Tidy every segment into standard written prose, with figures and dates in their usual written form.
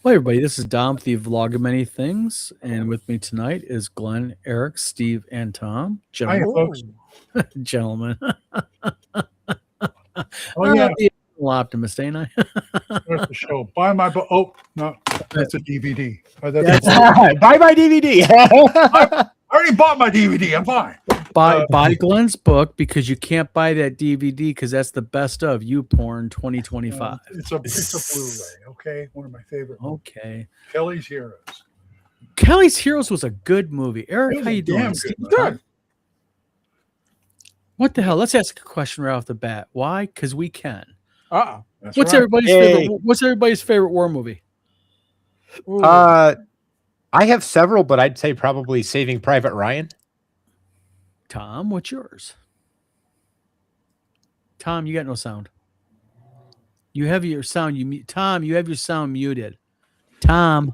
Well, everybody, this is Dom, the vlog of many things, and with me tonight is Glenn, Eric, Steve, and Tom. Hiya, Gentlemen, folks. gentlemen. Oh, yeah. The optimist, ain't I? There's the show. Buy my book. Oh, no, that's a DVD. Oh, Buy my DVD. I already bought my DVD. I'm fine. Buy Glenn's book because you can't buy that DVD because that's the best of You Porn 2025. It's a Blu-ray. Okay, one of my favorite. Okay. Kelly's Heroes. Kelly's Heroes was a good movie. It Eric, was how a you doing? damn Steve? good movie. What the hell? Let's ask a question right off the bat. Why? Because we can. That's What's right. everybody's favorite? What's everybody's favorite war movie? I have several, but I'd say probably Saving Private Ryan. Tom, what's yours? Tom, you got no sound. You have your sound. Tom, you have your sound muted. Tom,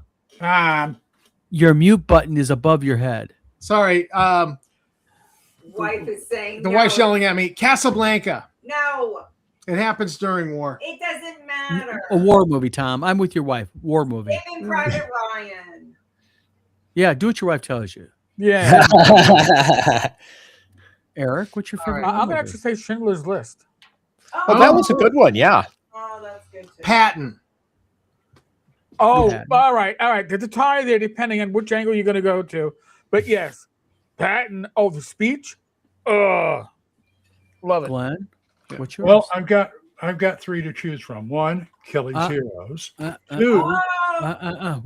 your mute button is above your head. Sorry. Wife is saying The no. wife's yelling at me. Casablanca. No, It happens during war. it doesn't matter. A war movie, Tom. I'm with your wife. War movie. Saving Private Ryan. Yeah, do what your wife tells you. Yeah, Eric, what's your All favorite? right. war I'm gonna movie? actually say Schindler's List. Oh, that was a good one. Yeah. Oh, that's good too. Patton. Oh, Patton. all right. There's a tie there, depending on which angle you're gonna go to. But yes, Patton. Oh, the speech. Love it. Glenn, what's yours? Well, I've got three to choose from. One, Kelly's Heroes. Two, Oh,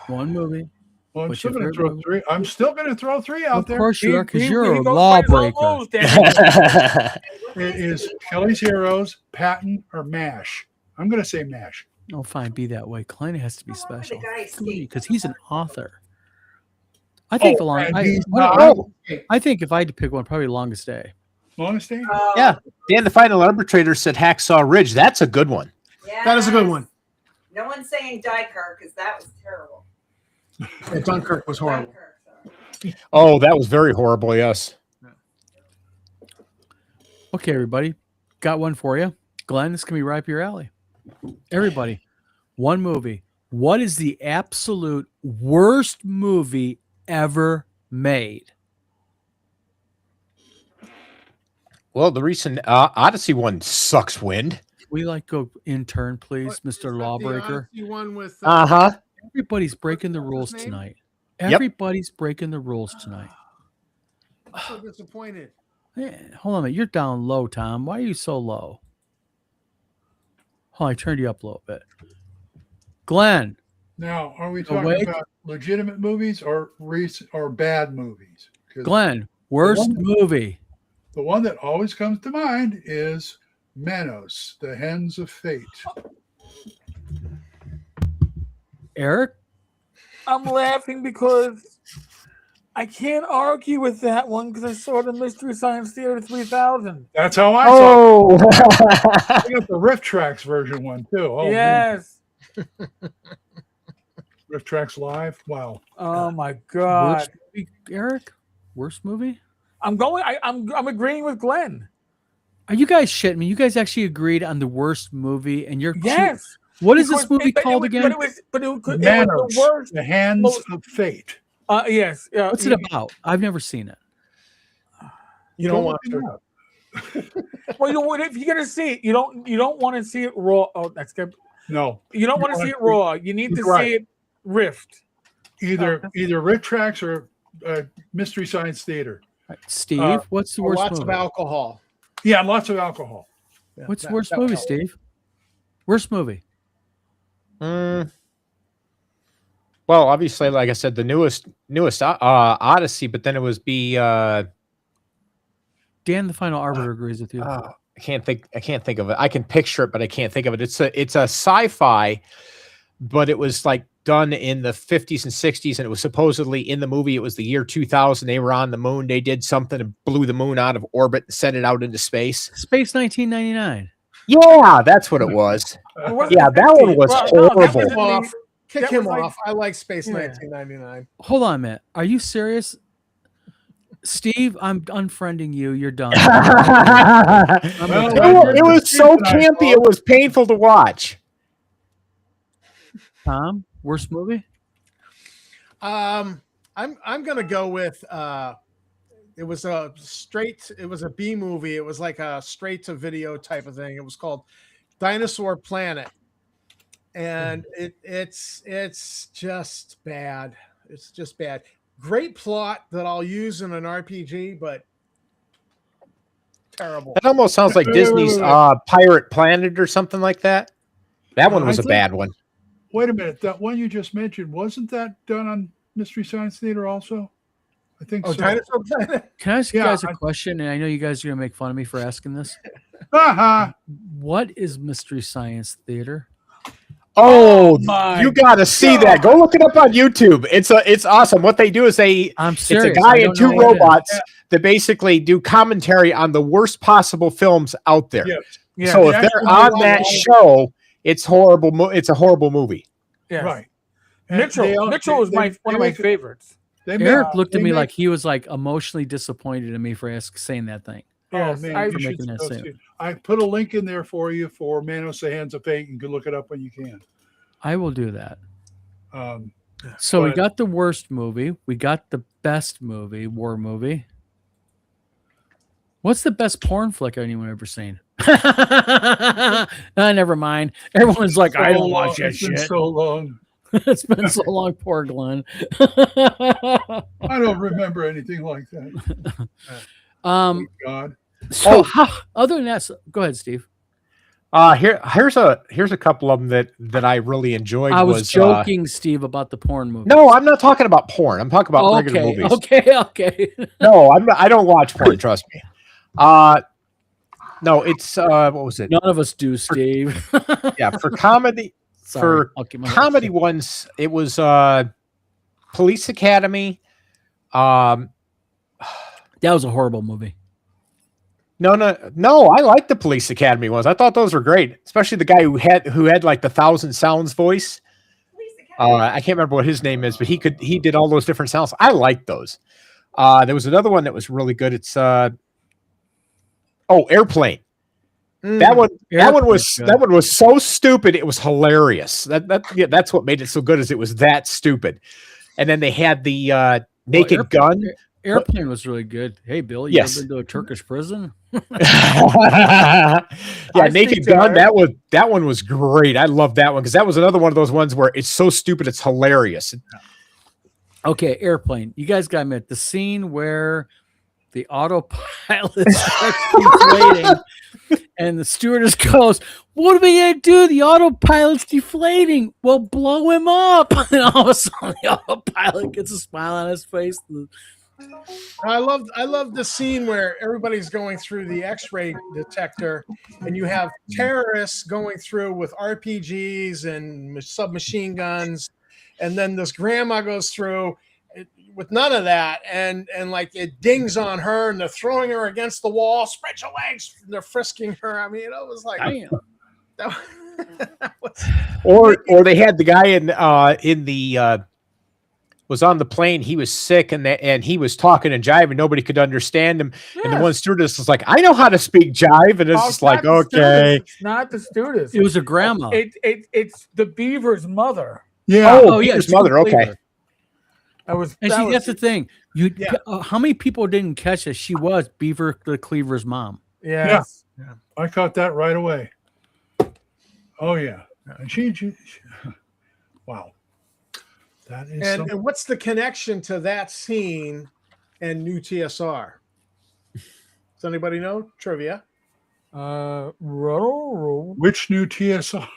one movie. well, I'm what's still your going to favorite throw movie? three. I'm still going to throw three out Of there. course you are, because He you're a goes by his own lawbreaker. rules, Daniel. It is Kelly's Heroes, Patton, or MASH. I'm going to say MASH. Oh, fine, be that way. Glenn has to be Come on, the special guy escaped. because he's an author. I think and he's not- I think if I had to pick one, probably Longest Day. Longest Day? oh, Yeah. Dan, the Final Arbitrator said Hacksaw Ridge. That's a good one. yes. That is a good one. No one's saying Dunkirk because that was terrible. Yeah, Dunkirk was horrible. Dunkirk, sorry. Oh, that was very horrible. Yes. Okay, everybody, got one for you. Glenn, this can be right up your alley. Everybody, one movie. What is the absolute worst movie ever made? Well, the recent Odyssey one sucks wind. We go in turn, please, Mr. Lawbreaker. You won with. Uh-huh. Everybody's breaking the rules What's his name? tonight. Yep. Everybody's breaking the rules tonight. I'm so disappointed. Hold on a minute. You're down low, Tom. Why are you so low? Oh, I turned you up a little bit. Glenn, Now, are we So talking wait. about legitimate movies or bad movies? 'Cause Glenn, worst movie. the one that always comes to mind is Manos, the Hens of Fate. Eric? I'm laughing because I can't argue with that one because I saw the Mystery Science Theater 3000. That's how I saw it. Oh. I got the Riff Tracks version one too. Oh, man. Yes. Riff Tracks Live. Wow. Oh my God. Worst movie, Eric? Worst movie? I'm agreeing with Glenn. Are you guys shitting me? You guys actually agreed on the worst movie, and you're Yes. What is this Because movie called But again? it was Manos, the worst. the Hands most- of Fate. Yes. What's it about? I've never seen it. You Go don't want look it to. up. Well, if you're gonna see it, you don't want to see it raw. Oh, that's good. No, You don't want to see it raw. You need to Right. see it riffed. either Riff Tracks or Mystery Science Theater. All right, Steve, what's the worst Lots movie? of alcohol. Yeah, lots of alcohol. Yeah, What's the that- worst that movie, helps. Steve? Worst movie. Well, obviously, like I said, the newest Odyssey, but then it was Dan, the Final Arbiter, agrees with you. I can't think of it. I can picture it, but I can't think of it. It's a sci-fi, but it was like done in the 50s and 60s, and it was supposedly in the movie. It was the year 2000. They were on the moon. They did something and blew the moon out of orbit and sent it out into space. Space 1999. Yeah, that's what it was. Yeah, that one was horrible. Kick him off. Kick that him was like- off. I like Space Yeah. 1999. Hold on a minute. Are you serious? Steve, I'm unfriending you. You're done. Well, It was so campy. It was painful to watch. Tom, worst movie? I'm gonna go with it was a B movie. It was like a straight to video type of thing. It was called Dinosaur Planet. And it's just bad. It's just bad. Great plot that I'll use in an RPG, but terrible. That almost sounds like Disney's Pirate Planet or something like that. That one was a bad one. Wait a minute. That one you just mentioned, wasn't that done on Mystery Science Theater also? I think so. Dinosaur Planet. Can I ask you guys a question? And I know you guys are going to make fun of me for asking this. What is Mystery Science Theater? Oh, my you got to see that. Go look it up on YouTube. It's awesome. What they do is I'm serious. it's a guy and two robots that basically do commentary on the worst possible films out there. Yes. Yeah. So if they're on that show, it's horrible. It's a horrible movie. Yeah. Right. And Mitchell was one of my favorites. Eric looked at me like he was like emotionally disappointed in me for saying that thing. Yes, man, I- you should making that go same. see it. I put a link in there for you for Manos, the Hands of Fate. You can look it up when you can. I will do that. Um, So we but- got the worst movie. We got the best movie, war movie. What's the best porn flick anyone ever seen? Never mind. Everyone's like, I don't watch that It's been shit. so long. It's been so long, poor Glenn. I don't remember anything like that. God. So other than that, go ahead, Steve. Here's a couple of them that I really enjoyed. I was joking, Steve, about the porn movie. No, I'm not talking about porn. I'm talking about regular movies. Okay. No, I don't watch porn. Trust me. No, it's what was it? None of us do, Steve. Yeah, for comedy. Sorry, For I'll keep my mouth comedy shut. ones, it was Police Academy. That was a horrible movie. No, I like the Police Academy ones. I thought those were great, especially the guy who had like the 1,000 sounds voice. I can't remember what his name is, but he did all those different sounds. I liked those. There was another one that was really good. It's Airplane. That one was so stupid. It was hilarious. That's what made it so good. Is it was that stupid. And then they had the Naked Gun. Airplane was really good. Hey, Bill, you ever been to a Turkish prison? Yeah, Naked Gun. That one was great. I love that one because that was another one of those ones where it's so stupid it's hilarious. Okay, Airplane. You guys got to admit the scene where the autopilot starts deflating, and the stewardess goes, "What are we gonna do? The autopilot's deflating. Well, blow him up." And all of a sudden, the autopilot gets a smile on his face. I love the scene where everybody's going through the X-ray detector, and you have terrorists going through with RPGs and submachine guns, and then this grandma goes through with none of that, and like it dings on her, and they're throwing her against the wall. Spread your legs. They're frisking her. I mean, it was like, or they had the guy in the was on the plane. He was sick, and he was talking in jive, and nobody could understand him. Yes. And the one stewardess was like, "I know how to speak jive," and it's just like, okay, it's not the stewardess. It was a grandma. It's the beaver's mother. Yeah. Oh yeah, his mother. Okay. That's the thing. How many people didn't catch that she was Beaver the Cleaver's mom? Yes. Yeah. I caught that right away. Oh yeah. And she wow. That is and what's the connection to that scene and New TSR? Does anybody know? Trivia. Which New TSR?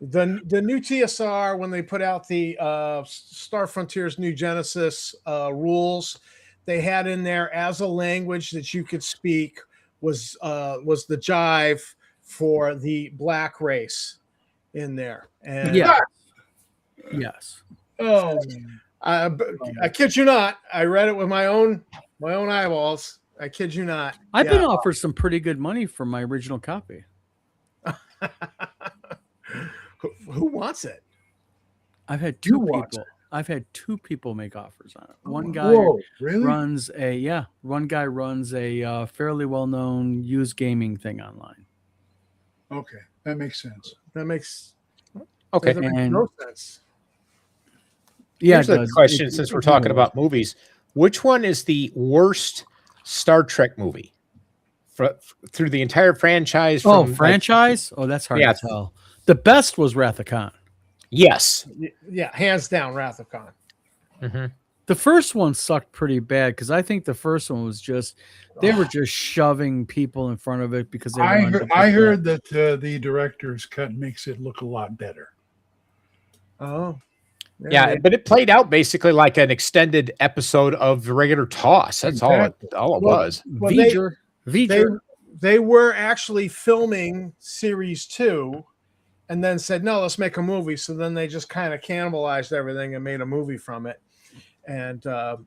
The New TSR, when they put out the Star Frontiers New Genesis rules, they had in there as a language that you could speak was the jive for the black race in there. And yes. Oh, I kid you not. I read it with my own eyeballs. I kid you not. I've been offered some pretty good money for my original copy. Who wants it? I've had two people. I've had two people make offers on it. One guy runs a fairly well-known used gaming thing online. Okay, that makes sense. That makes okay. no sense. Yeah, Here's it the does. question, since we're talking about movies. Which one is the worst Star Trek movie? Through the entire franchise? Oh, From franchise? Oh, that's hard Yeah. to tell. The best was Wrath of Khan. Yes. Yeah, hands down, Wrath of Khan. Mm-hmm. The first one sucked pretty bad because I think the first one was just they were just shoving people in front of it because they wanted to get I heard that the director's cut makes it look a lot better. Oh, Yeah, but it played out basically like an extended episode of the regular Toss. That's Exactly. all it Well, was. well, V'ger. they were actually filming series 2 and then said, no, let's make a movie. So then they just kind of cannibalized everything and made a movie from it. And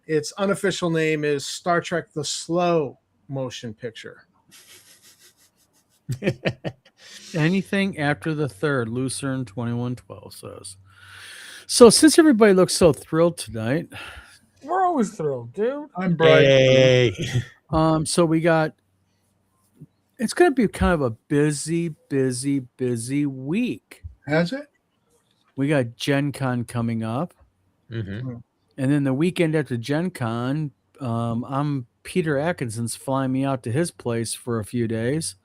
its unofficial name is Star Trek The Slow Motion Picture. Anything after the third, Lucerne 2112 says. So since everybody looks so thrilled tonight, We're always thrilled, dude. I'm bright. Yay. so we got it's gonna be kind of a busy week. Has it? We got Gen Con coming up. Mm-hmm. And then the weekend after Gen Con, I'm Peter Atkinson's flying me out to his place for a few days.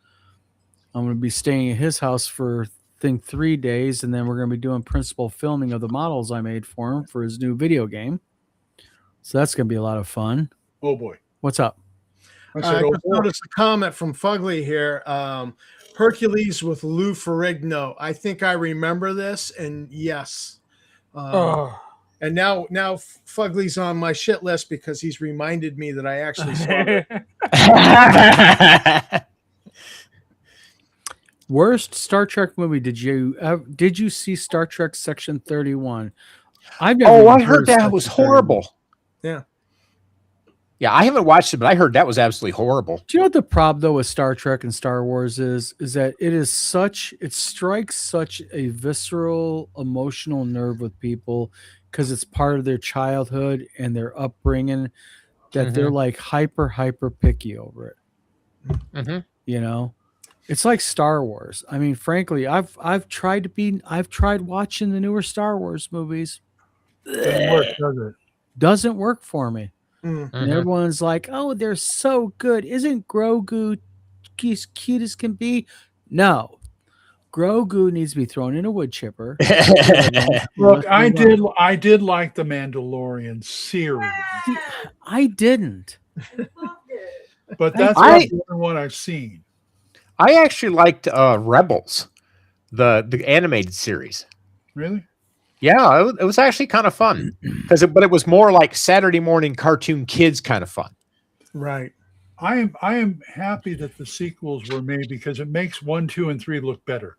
I'm going to be staying at his house for, I think, 3 days, and then we're going to be doing principal filming of the models I made for him for his new video game. So that's going to be a lot of fun. Oh boy. What's up? I I said, oh just boy. noticed a comment from Fugly here. Hercules with Lou Ferrigno. I think I remember this, and yes. Oh, And now Fugly's on my shit list because he's reminded me that I actually saw it. Worst Star Trek movie did you see Star Trek Section 31? I've never Oh, even I heard of that Section was 31. horrible. Yeah. Yeah, I haven't watched it, but I heard that was absolutely horrible. Do you know what the problem though with Star Trek and Star Wars is that it strikes such a visceral emotional nerve with people because it's part of their childhood and their upbringing that they're like hyper picky over it. Mm-hmm. You know, it's like Star Wars. I mean, frankly, I've tried watching the newer Star Wars movies. Doesn't work, does it? Doesn't work for me. Mm. And everyone's like, "Oh, they're so good. Isn't Grogu as cute as can be?" No, Grogu needs to be thrown in a wood chipper. Look, I did like the Mandalorian series, I didn't. but that's I- not the only one I've seen. I actually liked Rebels, the animated series. Really? Yeah, it was actually kind of fun but it was more like Saturday morning cartoon kids kind of fun. Right. I am happy that the sequels were made because it makes 1, 2, and 3 look better.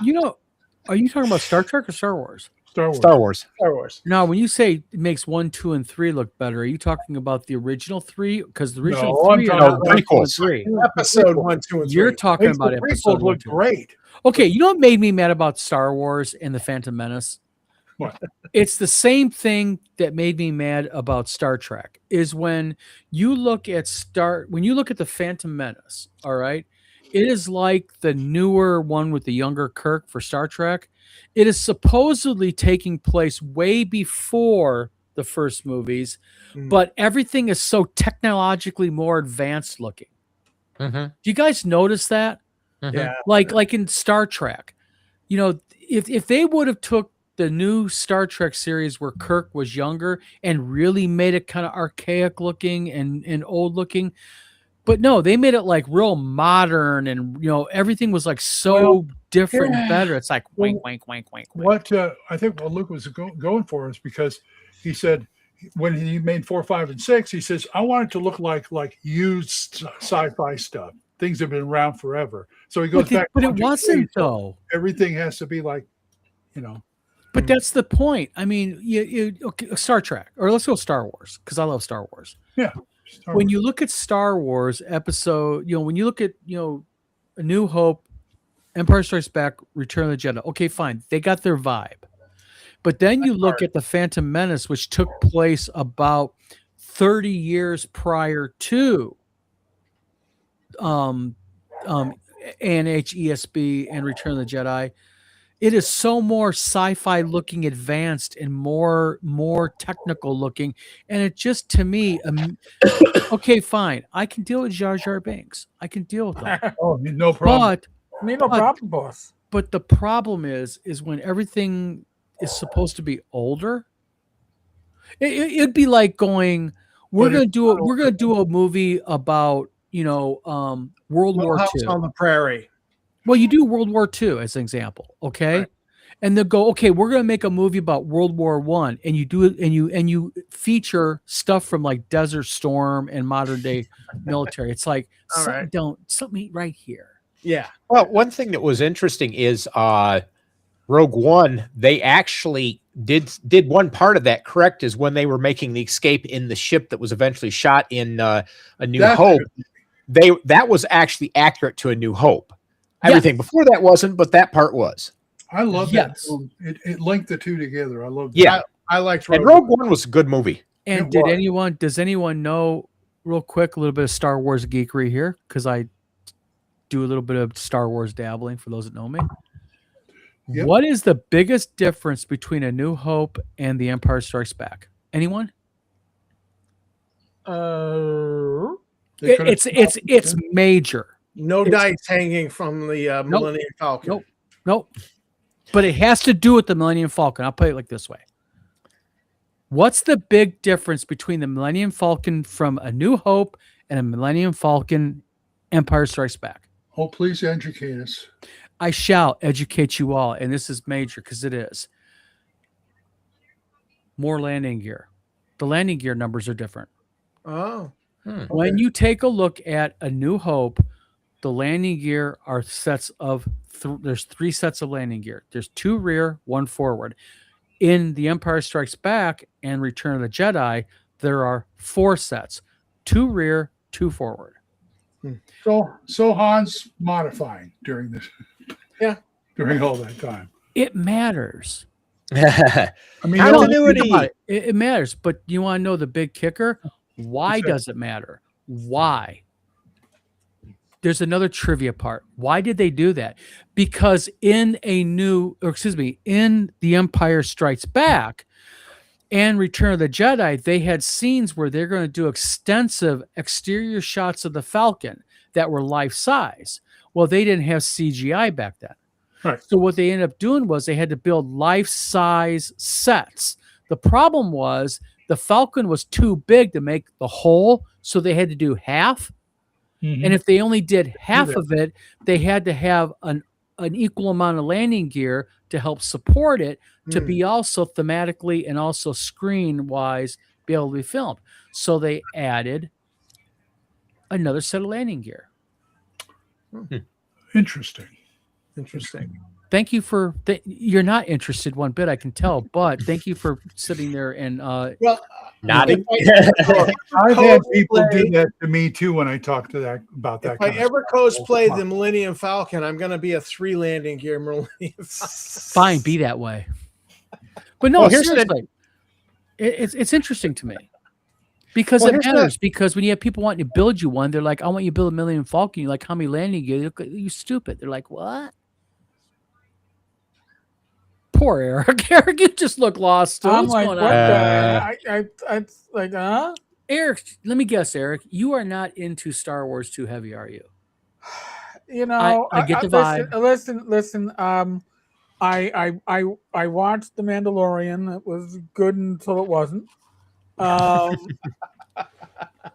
You know, are you talking about Star Trek or Star Wars? Star Wars. Star Wars. Star Wars. Now, when you say it makes 1, 2, and 3 look better, are you talking about the original 3? Because the original No, I'm 3 talking are about not 1, 2, and prequels. 3. Episode 1, 2, and 3. You're talking Makes about the episode prequels 1, look 2. great. Okay, you know what made me mad about Star Wars and the Phantom Menace? What? It's the same thing that made me mad about Star Trek. Is when you look at the Phantom Menace, all right? It is like the newer one with the younger Kirk for Star Trek. It is supposedly taking place way before the first movies, but everything is so technologically more advanced looking. Mm-hmm. Do you guys notice that? Yeah. Like in Star Trek, you know, if they would have took the new Star Trek series where Kirk was younger and really made it kind of archaic looking and old looking, but no, they made it like real modern and you know everything was like so different and better. It's like wink. What I think what Luke was going for is because he said when he made 4, 5, and 6, he says I want it to look like used sci-fi stuff. Things have been around forever. So he goes back. But it wasn't though. Everything has to be like, you know. But that's the point. I mean, okay, Star Trek, or let's go Star Wars, because I love Star Wars. Yeah. When you look at Star Wars episode, when you look at, A New Hope, Empire Strikes Back, Return of the Jedi, okay, fine. They got their vibe. But then you look at the Phantom Menace, which took place about 30 years prior to ANH, ESB, and Return of the Jedi. It is so more sci-fi looking, advanced, and more technical looking, and it just to me, okay, fine, I can deal with Jar Jar Binks. I can deal with them, Oh, no problem. Me no But- problem, boss. but the problem is when everything is supposed to be older. It'd be like going, we're But gonna it's do not we're gonna do a movie about World Little War House II. on the Prairie. Well, you do World War II as an example, okay? Right. And they'll go, okay, we're gonna make a movie about World War One, and you do it, and you feature stuff from like Desert Storm and modern day military. It's like All something right. something ain't right here. Yeah. Well, one thing that was interesting is Rogue One, they actually did one part of that correct, is when they were making the escape in the ship that was eventually shot in A New That's Hope. That was actually accurate to A New Hope. Yes. Everything before that wasn't, but that part was. I love Yes. that film. It linked the two together. I love that. Yeah. I liked And Rogue. Rogue One was a good movie. And It does anyone know real quick a little bit of Star Wars geekery here? Because I do a little bit of Star Wars dabbling for those that know me. Yep. What is the biggest difference between A New Hope and The Empire Strikes Back? Anyone? They could've- It's major. No It's- dice hanging from the Millennium Falcon. Nope. Nope. But it has to do with the Millennium Falcon. I'll put it like this way. What's the big difference between the Millennium Falcon from A New Hope and a Millennium Falcon Empire Strikes Back? Oh, please educate us. I shall educate you all, and this is major because it is. More landing gear. The landing gear numbers are different. Oh. When you take a look at A New Hope, the landing gear are sets of there's 3 sets of landing gear. There's 2 rear, 1 forward. In The Empire Strikes Back and Return of the Jedi, there are 4 sets, 2 rear, 2 forward. So Han's modifying during this. Yeah. During all that time. It matters. I mean, No, Continuity. think about it. It matters, but you want to know the big kicker? Why What's that? does it matter? Why? There's another trivia part. Why did they do that? Because in in The Empire Strikes Back and Return of the Jedi, they had scenes where they're going to do extensive exterior shots of the Falcon that were life size. Well, they didn't have CGI back then. Right. So what they ended up doing was they had to build life size sets. The problem was the Falcon was too big to make the whole, so they had to do half. Mhm. And if they only did half that. of it, they had to have an equal amount of landing gear to help support it to be also thematically and also screen wise be able to be filmed. So they added another set of landing gear. Interesting. Interesting. Thank you for you're not interested one bit, I can tell, but thank you for sitting there and Well, Nodding. I've had people do Cosplay. that to me too when I talk to that about that. if I kind of ever stuff. cosplay the Millennium Falcon, I'm going to be a 3 landing gear Millennium fine, be that way. But no, Well, here's the- seriously, it's interesting to me because Well, it here's the- matters. Because when you have people wanting to build you one, they're like, "I want you to build a Millennium Falcon." You're like, "How many landing gear?" You stupid. They're like, "What?" Poor Eric. Eric, you just look lost. Too. I'm What's like, going what on? I like, huh? Eric, let me guess, Eric, you are not into Star Wars too heavy, are you? You know, I get the vibe. Listen. I watched The Mandalorian. It was good until it wasn't.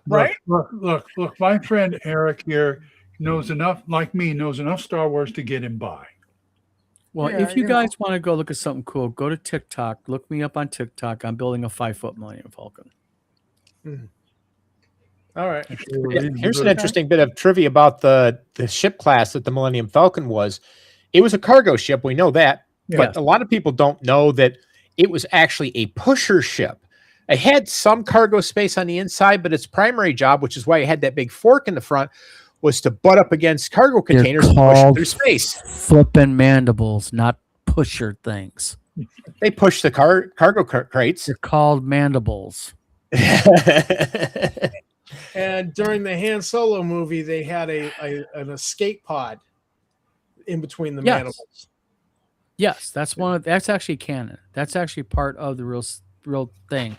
Right? Look. My friend Eric here knows enough, like me, knows enough Star Wars to get him by. Well, Yeah, if you you know. guys want to go look at something cool, go to TikTok. Look me up on TikTok. I'm building a 5-foot Millennium Falcon. All right. Here's an interesting bit of trivia about the ship class that the Millennium Falcon was. It was a cargo ship. We know that. But Yes. a lot of people don't know that it was actually a pusher ship. It had some cargo space on the inside, but its primary job, which is why it had that big fork in the front, was to butt up against cargo containers and push them through space. Flipping mandibles, not pusher things. They pushed the cargo crates. They're called mandibles. And during the Han Solo movie, they had an escape pod in between the Yes. mandibles. Yes, that's actually canon. That's actually part of the real thing.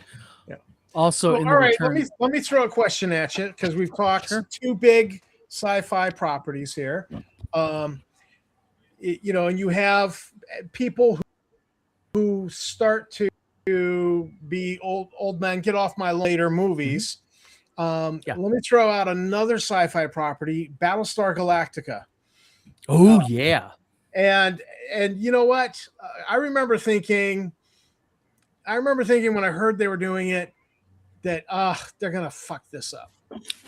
Yeah. Also, So, in all the right, return, let me throw a question at you because we've talked Sure. two big sci-fi properties here. And you have people who start to be old men, get off my later movies. Yeah. Let me throw out another sci-fi property, Battlestar Galactica. oh yeah, And you know what? I remember thinking when I heard they were doing it that they're gonna fuck this up.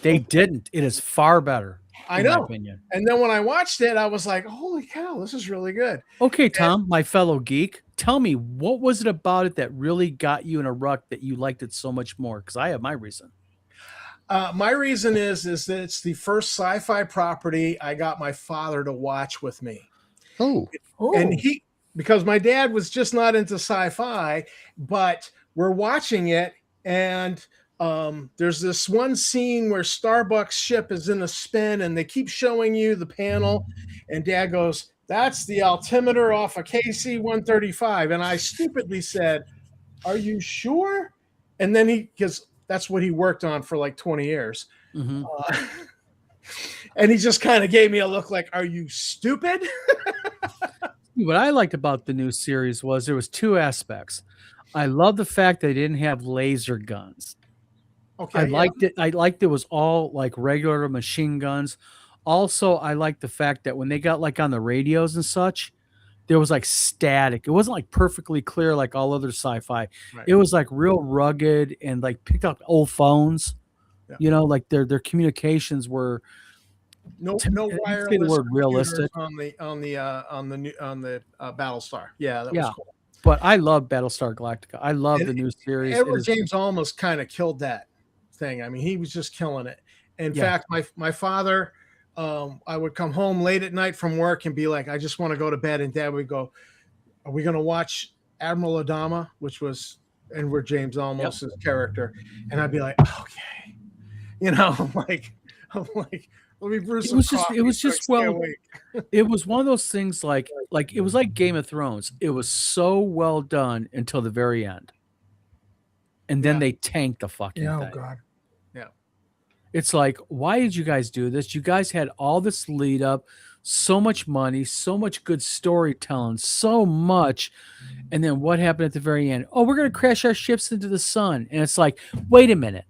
they didn't. It is far better, I in my know. opinion. And then when I watched it, I was like, holy cow, this is really good. Okay, Tom, my fellow geek, tell me, what was it about it that really got you in a rut that you liked it so much more? Because I have my reason. My reason is that it's the first sci-fi property I got my father to watch with me. Oh, And because my dad was just not into sci-fi, but we're watching it, and there's this one scene where Starbucks ship is in a spin, and they keep showing you the panel, and Dad goes, "That's the altimeter off a KC-135," and I stupidly said, "Are you sure?" And then because that's what he worked on for like 20 years. Mhm. And he just kind of gave me a look like, "Are you stupid?" What I liked about the new series was there was two aspects. I love the fact they didn't have laser guns. Okay. I yeah. liked it. I liked it was all like regular machine guns. Also, I liked the fact that when they got like on the radios and such, there was like static. It wasn't like perfectly clear like all other sci-fi. Right. It was like real rugged and like picked up old phones. Yeah. You know, like their communications were No to me, no I hate to say the wireless word computers realistic. on the Battlestar. Yeah, that Yeah. was cool. But I love Battlestar Galactica. I love And the new series. It Edward is James almost kind of killed that thing. I mean, he was just killing it. In Yeah. fact, my father, I would come home late at night from work and be like, I just want to go to bed. And Dad would go, "Are we going to watch Admiral Adama?" Which was Edward James Olmos's character. And I'd be like, okay. I'm like, let me brew some coffee it was so I just stay well awake. it was one of those things like it was like Game of Thrones. It was so well done until the very end. And then Yeah. they tanked the fucking Yeah, oh thing. God. It's like, why did you guys do this? You guys had all this lead up, so much money, so much good storytelling, so much. And then what happened at the very end? Oh, we're going to crash our ships into the sun. And it's like, wait a minute.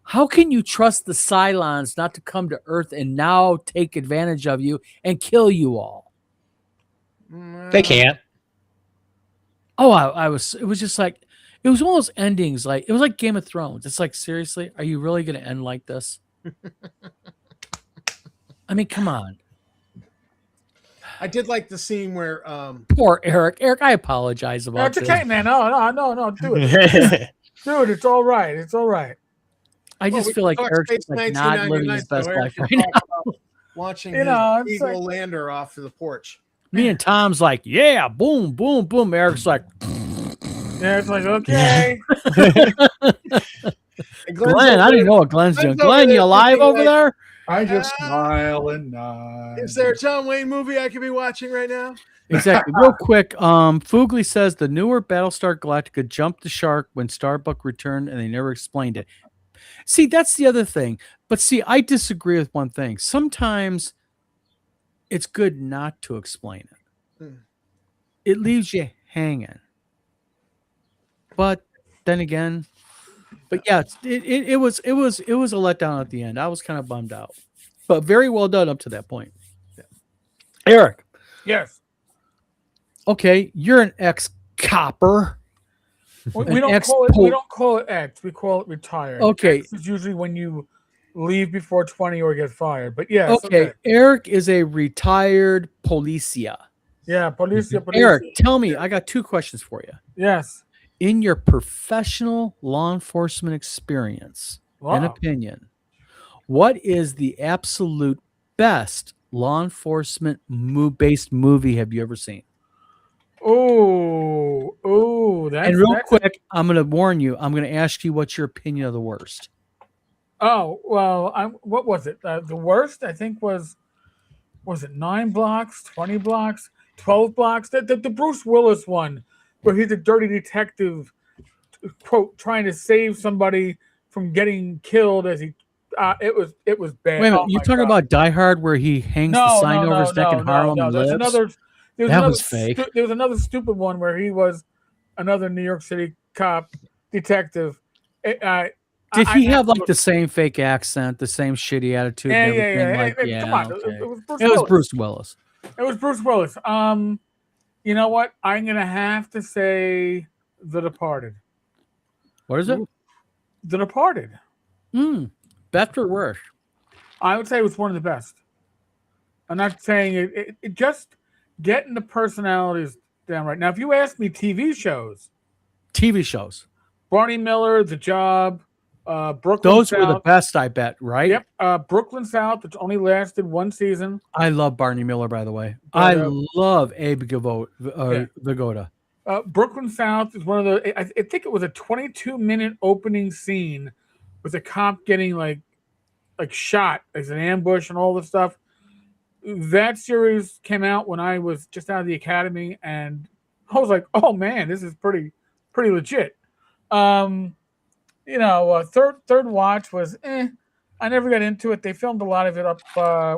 How can you trust the Cylons not to come to Earth and now take advantage of you and kill you all? they can't. Oh, it was just like, it was one of those endings. Like, it was like Game of Thrones. It's like, seriously, are you really going to end like this? I mean, come on. I did like the scene where Poor Eric. Eric, I apologize No, about it's this. okay, man. No, do it. Dude, it's all right. It's all right. I well, just we feel like talked Eric's Space like not living 1999, his best so Eric life can right now. talk about launching You know, his it's Eagle like- lander off to the porch. Me and Tom's like, yeah, boom, boom, boom. Eric's like, Yeah, it's like, okay. And Glenn, I didn't know what Glenn's doing. Glenn's over Glenn, there you alive thinking over like- there? I just smile and nod. Is there a John Wayne movie I could be watching right now? Exactly. Real quick, Fugly says the newer Battlestar Galactica jumped the shark when Starbuck returned and they never explained it. See, that's the other thing. But see, I disagree with one thing. Sometimes it's good not to explain it. Hmm. It leaves you hanging. But then again, yeah, it was a letdown at the end. I was kind of bummed out. But very well done up to that point. Eric, Yes. okay, you're an ex-copper. We An don't call it X. We call it retired. Okay. X is usually when you leave before 20 or get fired. But yeah. Okay, Eric is a retired policia. Yeah, policia. Eric, tell me, I got two questions for you. Yes. In your professional law enforcement experience and Wow. opinion, what is the absolute best law enforcement based movie have you ever seen? That's And real that's- quick, I'm going to warn you. I'm going to ask you what's your opinion of the worst. Oh well, what was it? The worst I think was it 9 blocks, 20 blocks? 12 blocks. The Bruce Willis one, where he's a dirty detective, quote, trying to save somebody from getting killed as he. It was bad. Wait a minute, Oh you my talking God. about Die Hard where he hangs the sign over his neck in Harlem and There's lives? another. That was fake. There was another stupid one where he was another New York City cop detective. Did he have like the same fake accent, the same shitty attitude? Yeah, and yeah, everything? yeah. Like, Hey, yeah, come on, okay. it was Bruce It was Willis. Bruce Willis. It was Bruce Willis. You know what? I'm gonna have to say The Departed. What is it? The Departed. Best or worst? I would say it was one of the best. I'm not saying it just getting the personalities down right. Now, if you ask me TV shows, Barney Miller, The Job, Brooklyn those South. were the best, I bet, right? Yep. Brooklyn South, which only lasted one season. I love Barney Miller, by the way. But, I love Abe Vigoda. Brooklyn South is one of the. I think it was a 22-minute opening scene with a cop getting like shot as an ambush and all this stuff. That series came out when I was just out of the academy, and I was like, "Oh man, this is pretty legit." Third watch was I never got into it. They filmed a lot of it up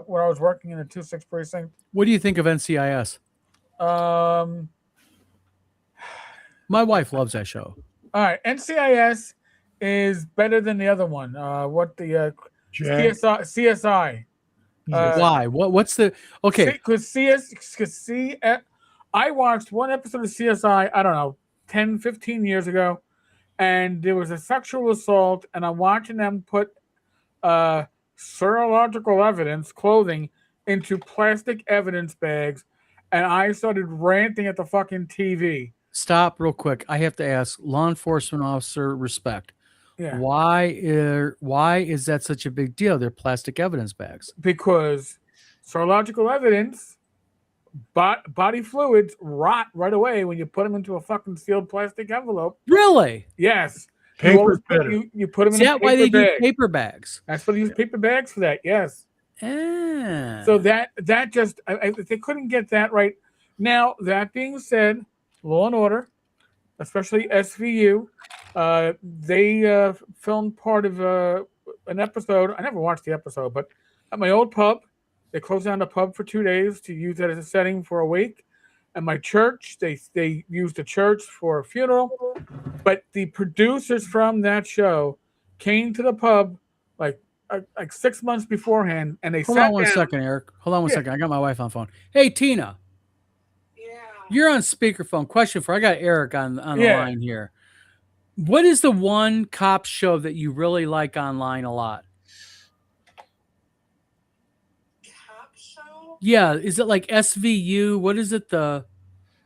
where I was working in the 26th precinct. What do you think of NCIS? My wife loves that show. All right, NCIS is better than the other one. CSI. Why? What's the okay? Because I watched one episode of CSI, I don't know, 10, 15 years ago, and there was a sexual assault, and I'm watching them put serological evidence, clothing, into plastic evidence bags, and I started ranting at the fucking TV. Stop real quick. I have to ask, law enforcement officer respect. Yeah. Why is that such a big deal? They're plastic evidence bags. Because serological evidence, body fluids rot right away when you put them into a fucking sealed plastic envelope. Really? Yes. Paper's better. You put them Is in that a paper why they bag. do paper bags? That's what they use paper bags for that. Yes. So that just they couldn't get that right. Now that being said, Law and Order, especially SVU, they filmed part of an episode. I never watched the episode, but at my old pub, they closed down the pub for 2 days to use it as a setting for a wake. At my church, they used the church for a funeral. But the producers from that show came to the pub like 6 months beforehand, and they Hold sat on one down. second, Eric. Hold on one second. I got my wife on the phone. Hey, Tina. Yeah. You're on speakerphone. Question for I got Eric on the line here. What is the one cop show that you really like online a lot? Cop show? Yeah, is it like SVU? What is it the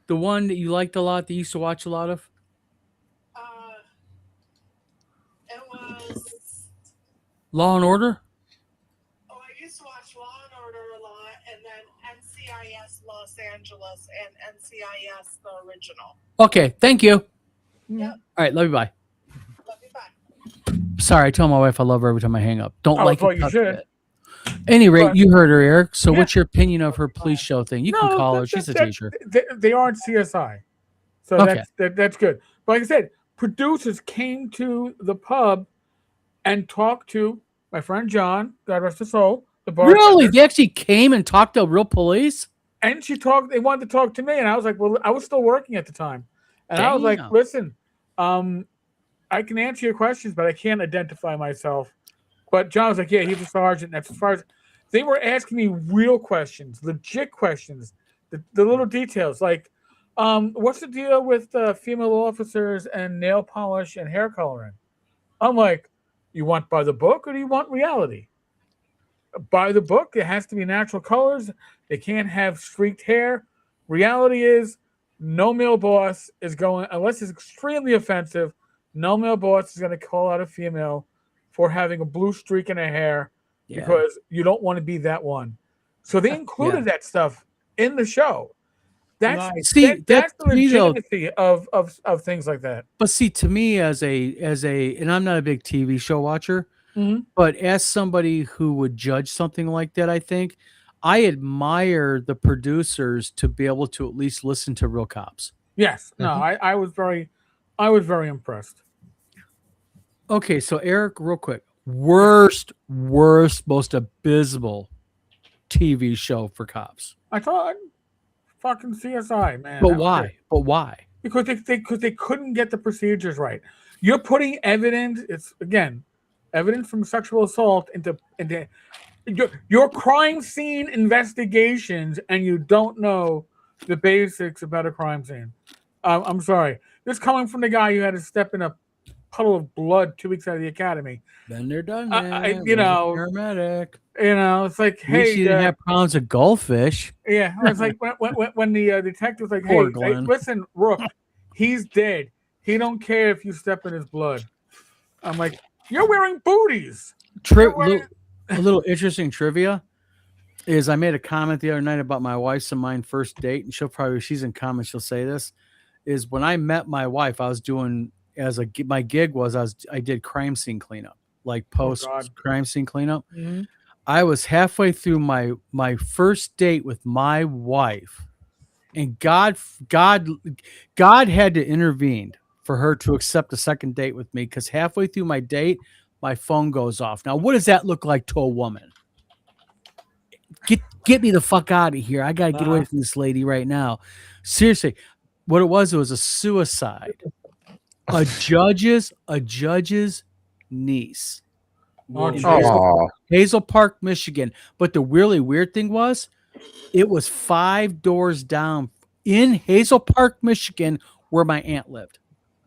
one that you liked a lot that you used to watch a lot of? It was. Law and Order? Oh, I used to watch Law and Order a lot, and then NCIS Los Angeles and NCIS the original. Okay, thank you. Yep. All right, love you. Bye. Love you. Bye. Sorry, I tell my wife I love her every time I hang up. Don't like well, it. you touch should. it. Any rate, But- you heard her, Eric. So, Yeah. what's your opinion of her police show thing? You can call her. She's a teacher. They aren't CSI, so Okay. that's good. But like I said, producers came to the pub and talked to my friend John, God rest his soul, the bartender. Really? They actually came and talked to real police? And they wanted to talk to me, and I was like, well, I was still working at the time, and I was like, Damn. listen, I can answer your questions, but I can't identify myself. But John was like, yeah, he's a sergeant. That's as far as they were asking me real questions, legit questions, the little details, like, what's the deal with female officers and nail polish and hair coloring? I'm like, you want by the book or do you want reality? By the book, it has to be natural colors. They can't have streaked hair. Reality is no male boss is going, unless it's extremely offensive, no male boss is going to call out a female for having a blue streak in her hair because you don't want to be that one. So they included that stuff in the show. That's the legitimacy of things like that. But see, to me, as a, and I'm not a big TV show watcher, Mhm. but as somebody who would judge something like that, I think I admire the producers to be able to at least listen to Real Cops. Yes. No, I was very impressed. Okay, so Eric, real quick, worst, most abysmal TV show for cops. I thought fucking CSI, man. But That was why? it. But why? Because they couldn't get the procedures right. You're putting evidence. It's again evidence from sexual assault into your crime scene investigations, and you don't know the basics about a crime scene. I'm sorry. This coming from the guy who had to step in a puddle of blood 2 weeks out of the academy. Then they're done. You know, paramedic. It's like, At least hey, you didn't have problems with goldfish. yeah. It's like when the detective's like, Poor hey, Glenn. listen, Rook, he's dead. He don't care if you step in his blood. I'm like, you're wearing booties. A little interesting trivia is I made a comment the other night about my wife's and mine first date, and she's in comments, she'll say this, is when I met my wife, I was doing my gig was I did crime scene cleanup, like post crime scene cleanup. Mm-hmm. I was halfway through my first date with my wife, and God had to intervene for her to accept a second date with me, because halfway through my date, my phone goes off. Now, what does that look like to a woman? Get me the fuck out of here. I got to get away from this lady right now. Seriously, what it was a suicide. A judge's niece. In Hazel Park, Michigan. But the really weird thing was, it was 5 doors down in Hazel Park, Michigan, where my aunt lived.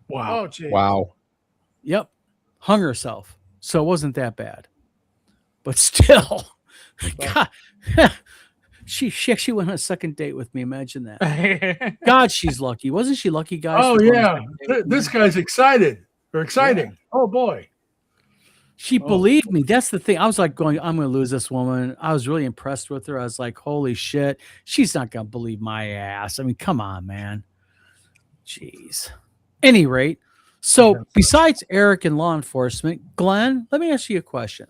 Wow. Oh, geez. Wow. Yep. Hung herself. So it wasn't that bad. But still, God, she actually went on a second date with me. Imagine that. God, she's lucky. Wasn't she lucky, guys? Oh, for going on a yeah. second date with This me? guy's excited. Or exciting. Yeah. Oh, boy. She believed me. That's the thing. I was like I'm going to lose this woman. I was really impressed with her. I was like, holy shit. She's not going to believe my ass. I mean, come on, man. Jeez. Any rate, so besides Eric and law enforcement, Glenn, let me ask you a question.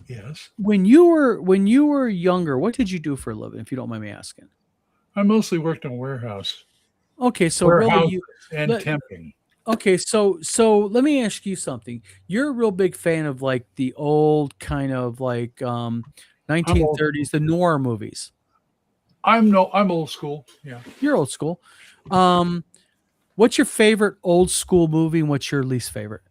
Yes. When you were younger, what did you do for a living, if you don't mind me asking? I mostly worked in a warehouse. Okay, so really temping. Okay, so let me ask you something. You're a real big fan of like the old kind of like 1930s, the noir movies. I'm old school. Yeah. You're old school. What's your favorite old school movie, and what's your least favorite?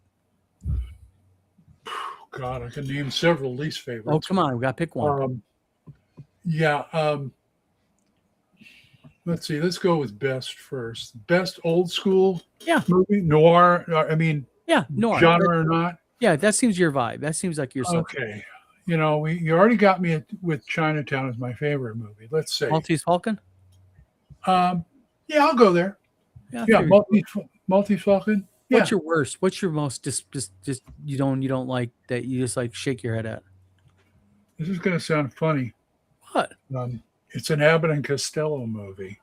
God, I can name several least favorites. Oh, come on, we got to pick one. Let's see. Let's go with best first. Best old school movie, noir. Noir. Genre or not? Yeah, that seems your vibe. That seems like your subject. Okay. You already got me with Chinatown as my favorite movie. Let's say Maltese Falcon. Yeah, I'll go there. Yeah, Maltese Falcon. Yeah. What's your worst? What's your most just you don't like that you just like shake your head at? This is going to sound funny. What? It's an Abbott and Costello movie.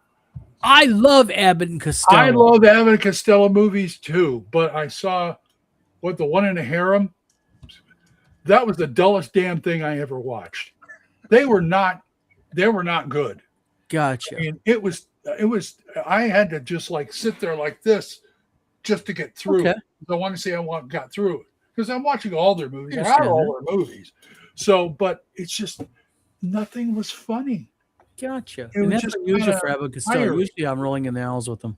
I love Abbott and Costello. I love Abbott and Costello movies too, but I saw the one in the harem. That was the dullest damn thing I ever watched. They were not good. Gotcha. And it was I had to just like sit there like this just to get through. Okay. I want to say got through it because I'm watching all their movies. All their movies. So, but it's just nothing was funny. Gotcha. And that's unusual for Abbott and Costello. Usually I'm rolling in the aisles with them.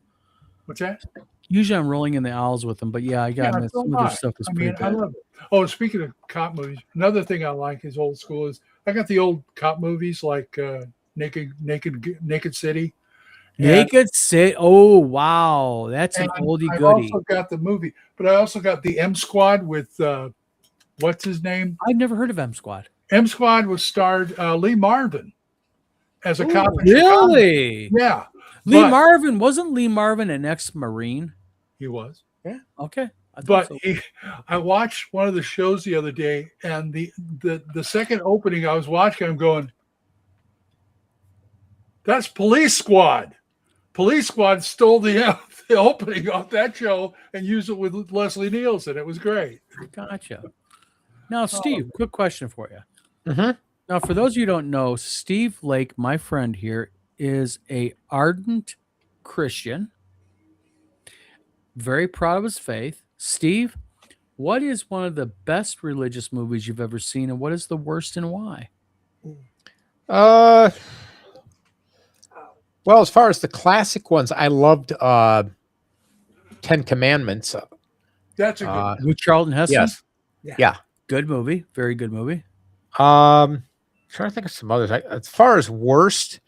What's that? Usually I'm rolling in the aisles with them, but yeah, I got some of their stuff is pretty bad. I love it. Oh, speaking of cop movies, another thing I like is old school. I got the old cop movies like Naked City. Naked City. Oh wow, that's an oldie goodie. I also got the movie, but I also got the M Squad with what's his name? I've never heard of M Squad. M Squad was starred Lee Marvin as a cop. Really? Yeah. Wasn't Lee Marvin an ex-Marine? He was. Yeah. Okay. I watched one of the shows the other day, and the second opening I was watching, I'm going, that's Police Squad. Police Squad stole the opening off that show and used it with Leslie Nielsen. It was great. Gotcha. Now, Steve, quick question for you. Mm-hmm. Now, for those of you who don't know, Steve Lake, my friend here, is a ardent Christian, very proud of his faith. Steve, what is one of the best religious movies you've ever seen, and what is the worst and why? Well, as far as the classic ones, I loved Ten Commandments. That's a good one. With Charlton Heston? Yes. Yeah. Good movie. Very good movie. Trying to think of some others. As far as worst,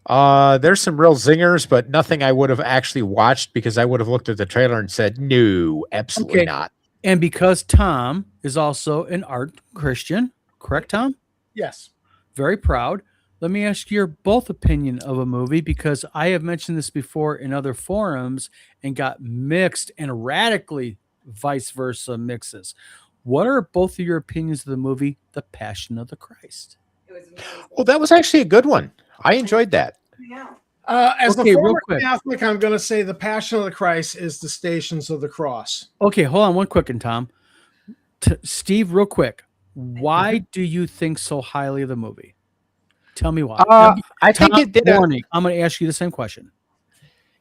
there's some real zingers, but nothing I would have actually watched because I would have looked at the trailer and said, no, absolutely Okay. not. And because Tom is also an ardent Christian, correct, Tom? Yes. Very proud. Let me ask your both opinion of a movie, because I have mentioned this before in other forums and got mixed and radically vice versa mixes. What are both of your opinions of the movie The Passion of the Christ? It was amazing. Well, that was actually a good one. I enjoyed that. Yeah. As Okay, a real former quick. Catholic, I'm going to say the Passion of the Christ is the Stations of the Cross. Okay, hold on one quick, and Tom. Steve, real quick. Why do you think so highly of the movie? Tell me why. I think Tom, it did. warning. I'm going to ask you the same question.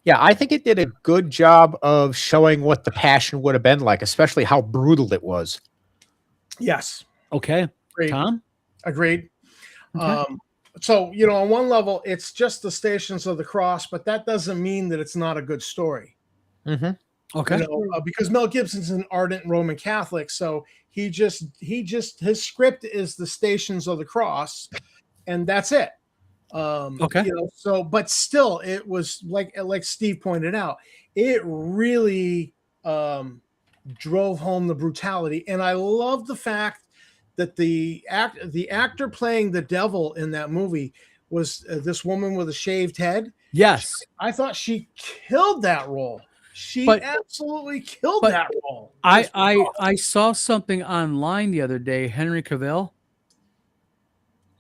Yeah, I think it did a good job of showing what the passion would have been like, especially how brutal it was. Yes. Okay, Agreed. Tom. Agreed. Okay. So, on one level, it's just the Stations of the Cross, but that doesn't mean that it's not a good story. Mm-hmm. Okay. Because Mel Gibson's an ardent Roman Catholic, so he just his script is the Stations of the Cross, and that's it. Okay. So, but still, it was like Steve pointed out, it really drove home the brutality, and I love the fact that the actor playing the devil in that movie was this woman with a shaved head. Yes. I thought she killed that role. She But- absolutely killed but that role. I saw something online the other day. Henry Cavill,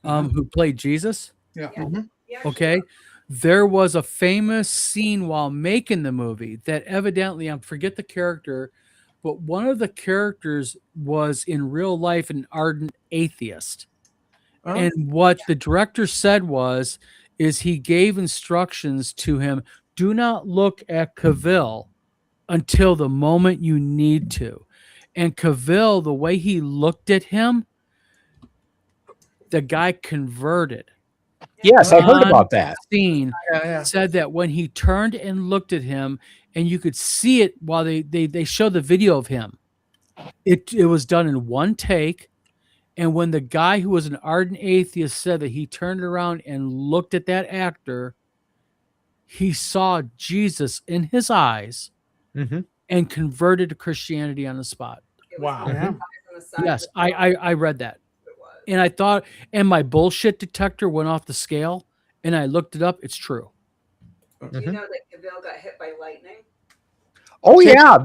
who played Jesus. Yeah. Mhm. Yeah, Okay. There was a famous scene while making the movie that evidently, I forget the character, but one of the characters was in real life an ardent atheist. Oh. And what the director said is he gave instructions to him, do not look at Cavill until the moment you need to. And Cavill, the way he looked at him, the guy converted. Yes, I heard about that. Scene Yeah. said that when he turned and looked at him, and you could see it while they showed the video of him, it was done in one take. And when the guy who was an ardent atheist said that he turned around and looked at that actor, he saw Jesus in his eyes Mm-hmm. and converted to Christianity on the spot. It was Wow. on the Yeah. side on the side Yes, of the wall. I read that. It was. And I thought, and my bullshit detector went off the scale, and I looked it up. It's true. Do you know that Cavill got hit by lightning? Oh, yeah.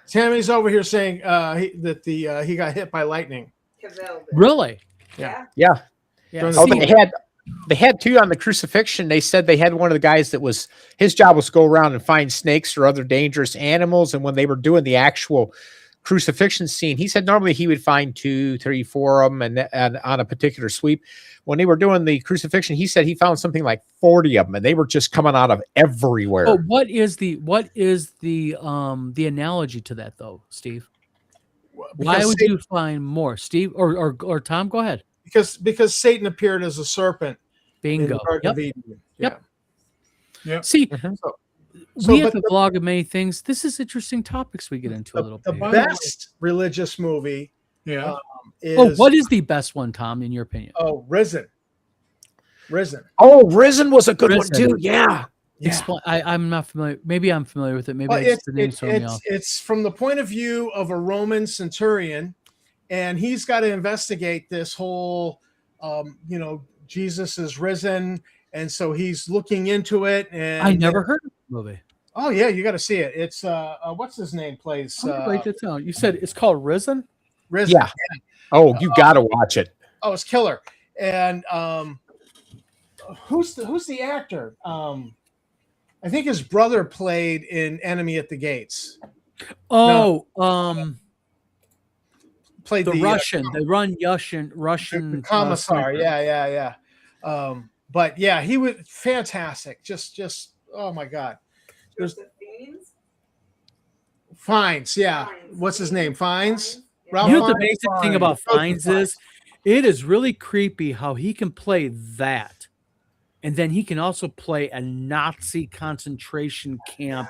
Tammy's over here saying he got hit by lightning. Cavill did. Really? Yeah. Yeah. Yeah. During Oh, See, they had two on the crucifixion. They said they had one of the guys that was his job was to go around and find snakes or other dangerous animals. And when they were doing the actual crucifixion scene, he said normally he would find 2, 3, 4 of them and on a particular sweep. When they were doing the crucifixion, he said he found something like 40 of them, and they were just coming out of everywhere. but what is the analogy to that though, Steve? Why Because would Satan, you find more, Steve or Tom? Go ahead. because Satan appeared as a serpent in Bingo. the Garden Yep. of Eden. Yep. Yep. See, Mhm. So, we have but the vlog of many things. This is interesting topics we get into a little The bit. By here. the best religious movie Yeah. is Oh, what is the best one, Tom, in your opinion? Risen. Risen. Oh, Risen was a good Risen. one too. Yeah. Explain. I'm not familiar. Maybe I'm familiar with it. Maybe Well, the name's throwing me off. it's from the point of view of a Roman centurion, and he's got to investigate this whole, Jesus is risen, and so he's looking into it. And I never heard of the movie. Oh yeah, you got to see it. It's what's his name plays I'm gonna write that down. You said it's called Risen. Risen. Yeah. Oh, you got to watch it. Oh, it's killer. And who's the actor? I think his brother played in Enemy at the Gates. Oh, played The Russian, the Russian commissar. sniper. Yeah. But yeah, he was fantastic. Just oh my god. There's Joseph Fiennes? Fines, yeah. Fiennes. What's his name? Fines? Yeah. Ralph You know what the Fiennes? amazing thing about Joseph Fiennes Fiennes. is? It is really creepy how he can play that. And then he can also play a Nazi concentration camp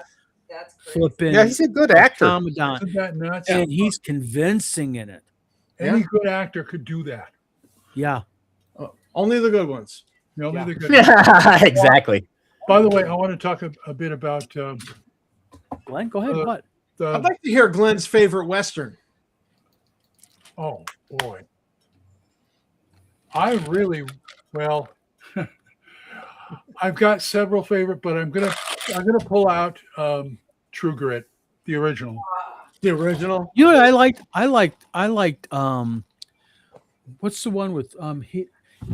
That's crazy. flipping Yeah, he's a good actor. commandant. Isn't that nuts? And he's convincing in it. Any good actor could do that. Yeah. Only the good ones. Only Yeah. the good. Yeah, exactly. By the way, I want to talk a bit about Glenn, go ahead. What? I'd like to hear Glenn's favorite Western. Oh boy, I really well. I've got several favorite, but I'm gonna pull out True Grit, the original. The original. You know what I liked what's the one with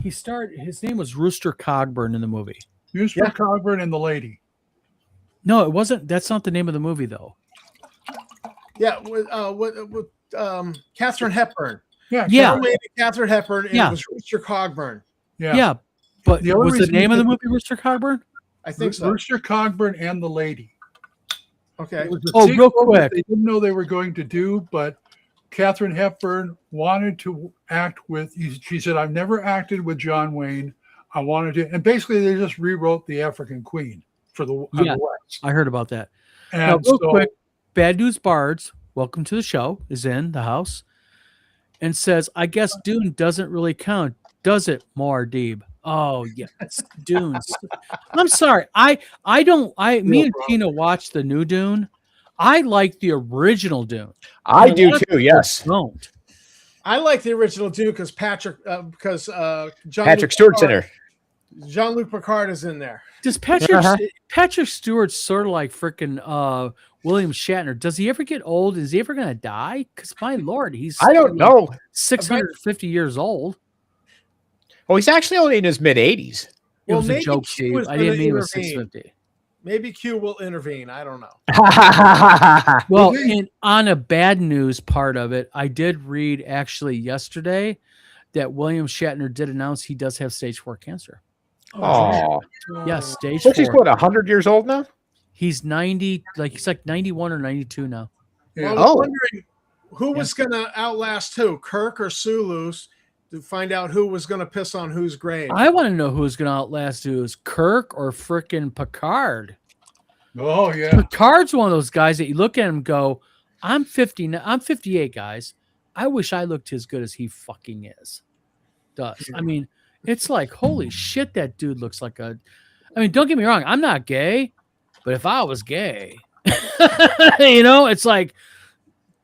he starred, his name was Rooster Cogburn in the movie. Used for Cogburn and the lady. No, it wasn't. That's not the name of the movie though. Yeah, with Katharine Hepburn. Yeah, Yeah. John Wayne and Katharine Hepburn, and Yeah. it was Rooster Cogburn. Yeah, but The only was the reason name we of the did- movie Rooster Cogburn? I think so. Rooster Cogburn and the lady. Okay. It was a Oh, real sequel that quick. They didn't know they were going to do, but Katharine Hepburn wanted to act with. She said, "I've never acted with John Wayne. I wanted to," and basically they just rewrote the African Queen for the Yeah. West. I heard about that. And Now, real so, quick, Bad News Bards, welcome to the show, is in the house and says, I guess Dune doesn't really count, does it, Muad'Dib? Oh, yes, Dune's. I'm sorry. Me and Tina watched the new Dune. I like the original Dune. I A do lot of too. people Yes, Don't. I like the original Dune because Patrick Patrick Stewart's in her. Jean-Luc Picard is in there. Does Patrick Stewart sort of like freaking William Shatner? Does he ever get old? Is he ever going to die? Because my lord, he's I don't know. 650 years old. Oh, he's actually only in his mid 80s. It Well, was a maybe joke, Q Steve. was I didn't gonna mean it was intervene. 650. Maybe Q will intervene. I don't know. Well, Well, and on a bad news part of it, I did read actually yesterday that William Shatner did announce he does have stage 4 cancer. Oh, Yes, stage so he's 4. what, 100 years old now? He's 90, he's like 91 or 92 now. Yeah. Well, I was Oh. wondering who was going to outlast who, Kirk or Sulu, to find out who was going to piss on whose grave. I want to know who's going to outlast who, is Kirk or freaking Picard. Oh yeah. Picard's one of those guys that you look at him and go, I'm 50, I'm 58, guys. I wish I looked as good as he fucking does. I mean, it's like, holy shit, that dude looks like I mean, don't get me wrong, I'm not gay, but if I was gay, it's like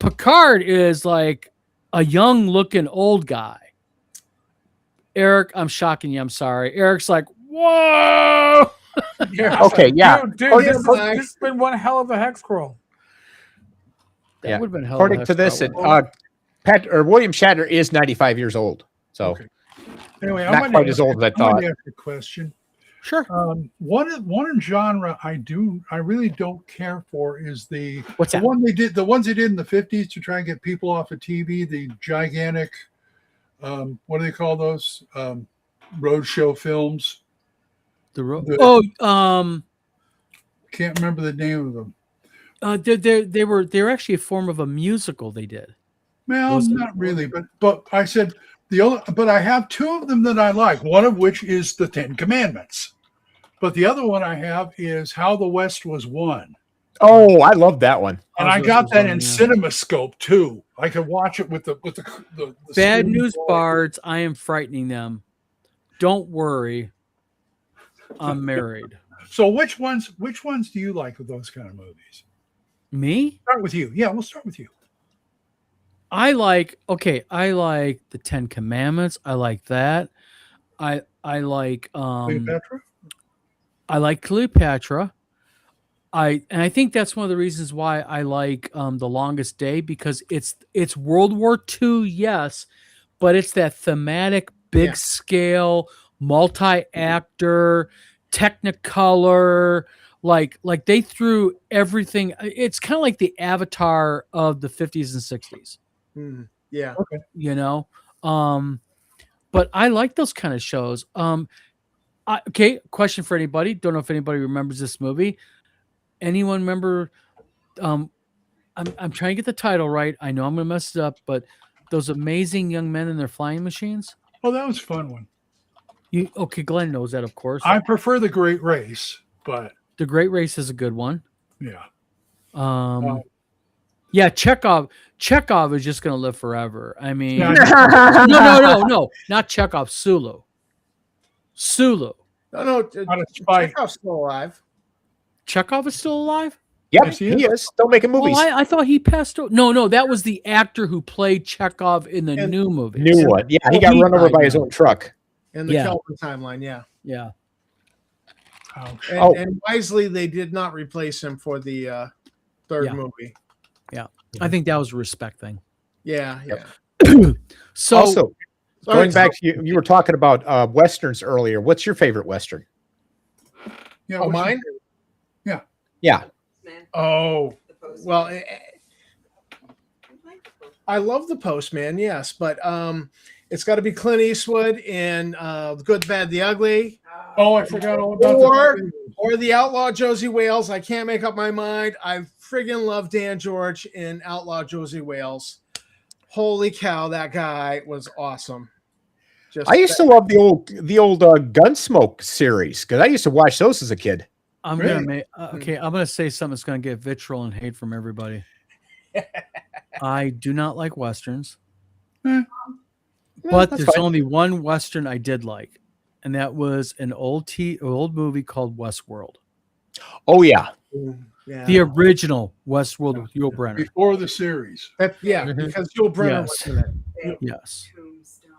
Picard is like a young looking old guy. Eric, I'm shocking you. I'm sorry. Eric's like, whoa. Okay, yeah. Dude, this has been one hell of a hex scroll. That Yeah. would have been hell. According to this, William Shatner is 95 years old. So Okay. Anyway, not quite as old as I I thought. wanted to ask a question. Sure. One genre I really don't care for is the What's that? ones they did in the 50s to try and get people off of TV, the gigantic what do they call those? Roadshow films. Can't remember the name of them. They were actually a form of a musical they did. Well, Was it- not really, but I said but I have two of them that I like. One of which is the Ten Commandments, but the other one I have is How the West Was Won, Oh, I love that one. and I got that in CinemaScope too. I could watch it with the Bad screen News going. Bards, I am frightening them. Don't worry. I'm married. So which ones do you like of those kind of movies? Me? Start with you. Yeah, we'll start with you. I like the Ten Commandments. I like that. I like Cleopatra? I like Cleopatra. And I think that's one of the reasons why I like The Longest Day, because it's World War II, yes, but it's that thematic, big scale, multi-actor, Technicolor, like they threw everything. It's kind of like the Avatar of the 50s and 60s. Yeah. you know. But I like those kind of shows. Okay, question for anybody. Don't know if anybody remembers this movie. Anyone remember? I'm trying to get the title right. I know I'm gonna mess it up, but those amazing young men in their flying machines. Oh, that was a fun one. Okay? Glenn knows that, of course. I prefer The Great Race, but The Great Race is a good one. yeah. Yeah, Chekhov is just gonna live forever. I mean, Yeah. no, not Chekhov. Sulu. No, Not a spy. Chekhov's still alive. Chekhov is still alive? Yep, Yes, he he is. Don't make movies. Oh, I thought he passed. No, that was the actor who played Chekhov in the new movie. New one. Yeah, he got run over by his own truck. In the Yeah. Kelvin timeline, yeah. Yeah. And wisely, they did not replace him for the third Yeah. movie. I think that was a respect thing. Yeah. So Also, going Sorry, back to you were talking about westerns earlier. What's your favorite western? Yeah. Oh, what's your mine? favorite? Yeah. Man, Oh, the post. Well, I like the post. I love the Postman, yes, but it's got to be Clint Eastwood in The Good, the Bad, the Ugly, oh, I forgot all about Or- that. or The Outlaw Josie Wales. I can't make up my mind. I friggin' love Dan George in Outlaw Josie Wales. Holy cow, that guy was awesome. Just I used to love the old Gunsmoke series because I used to watch those as a kid. I'm Really? gonna make okay. I'm gonna say something that's gonna get vitriol and hate from everybody. I do not like westerns, but that's there's fine. only one western I did like, and that was an old movie called Westworld, Oh yeah. yeah. the original Westworld with Yul Brynner. Before the series. Because Yul Brynner Yes. was in it. Yes, Tombstone.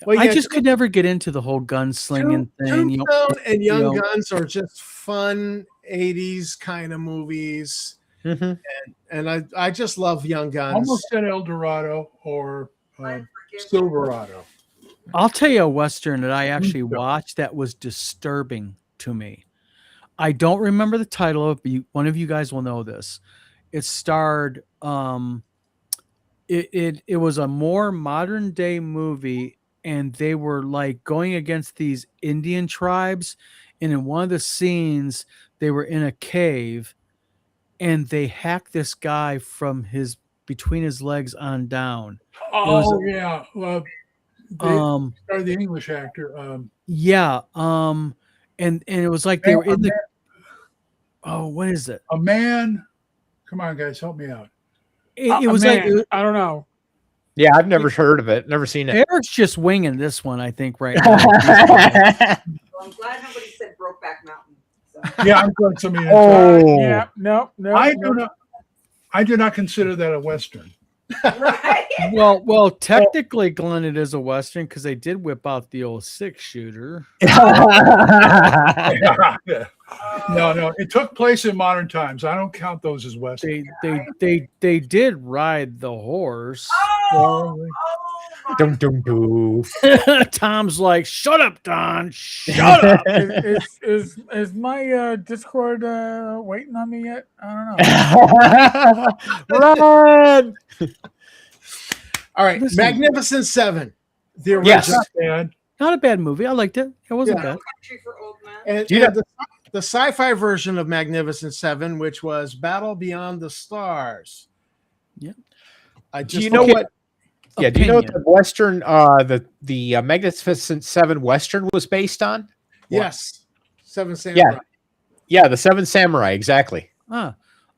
Well, I yeah, just could never get into the whole gunslinging thing. You know, Tombstone and Young you know. Guns are just fun 80s kind of movies. Mhm. And I just love Young Guns. Almost said El Dorado or Unforgiven. Silverado. I'll tell you a western that I actually Tombstone. watched that was disturbing to me. I don't remember the title of it, but one of you guys will know this. It starred it was a more modern day movie, and they were like going against these Indian tribes, and in one of the scenes they were in a cave and they hacked this guy from his between his legs on down. Oh, yeah. Well, they Um started the English actor. yeah, and it was like they were in the what is it? A man. Come on, guys, help me out. It was like I don't know. Yeah, I've never heard of it. Never seen it. Eric's just winging this one, I think, right now. Well, I'm glad nobody said Brokeback Mountain. So. Yeah, I'm glad somebody. Oh. Yeah, no. I do not consider that a western. Right? Well, technically, Glenn, it is a western because they did whip out the old 6-shooter. No, it took place in modern times. I don't count those as western. They did ride the horse. Oh, my Dum dum doo. Tom's like, "Shut up, Don! Shut up!" Is my Discord waiting on me yet? I don't know. Run! All right, Listen. Magnificent Seven, the original. Yes. And Not a bad movie. I liked it. It wasn't Yeah. bad. Country for Old Men. And, Do you and the sci-fi version of Magnificent Seven, which was Battle Beyond the Stars. Yeah. I Do just you know Okay. what? Yeah, do you know what Opinion. the Western, the Magnificent Seven Western was based on? Yes, Seven Samurai. Yeah, the Seven Samurai, exactly. I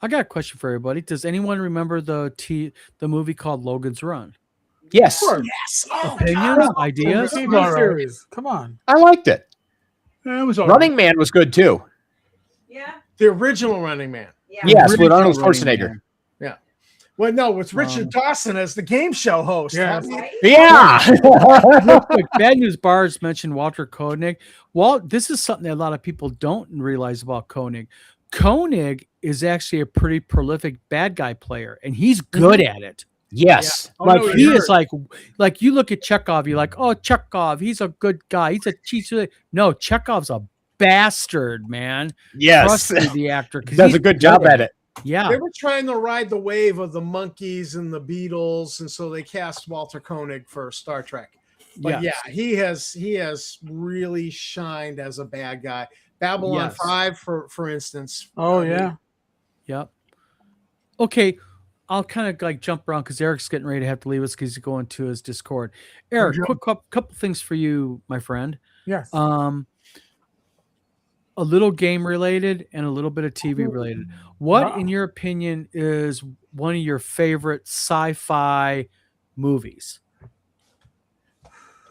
got a question for everybody. Does anyone remember the movie called Logan's Run? Yes, Yes. Oh, Opinions, The ideas? TV all right. series. Come on. I liked it. it was all Running Man was good too. Yeah. the original Running Man. Yeah. Yes, with Original Arnold Running Schwarzenegger. Man. Well, no, it's Richard Dawson as the game show host. Yeah. Right? Yeah. Real quick, Bad News Bars mentioned Walter Koenig. This is something that a lot of people don't realize about Koenig. Koenig is actually a pretty prolific bad guy player, and he's good at it. Yes. Oh, Like no, he sure. is like you look at Chekhov, you're like, oh, Chekhov, he's a good guy. No, Chekhov's a bastard, man. Yes. Trust me, the actor, 'cause Does he's a good job at it. Yeah. They were trying to ride the wave of the Monkees and the Beatles, and so they cast Walter Koenig for Star Trek. But Yes. yeah, he has really shined as a bad guy. Babylon Yes. 5, for instance. Oh I mean, yeah. Yep. Okay. I'll kind of like jump around because Eric's getting ready to have to leave us because he's going to his Discord. Eric, Joe. quick couple things for you, my friend. Yes. A little game related and a little bit of TV related. What, Wow. in your opinion, is one of your favorite sci-fi movies?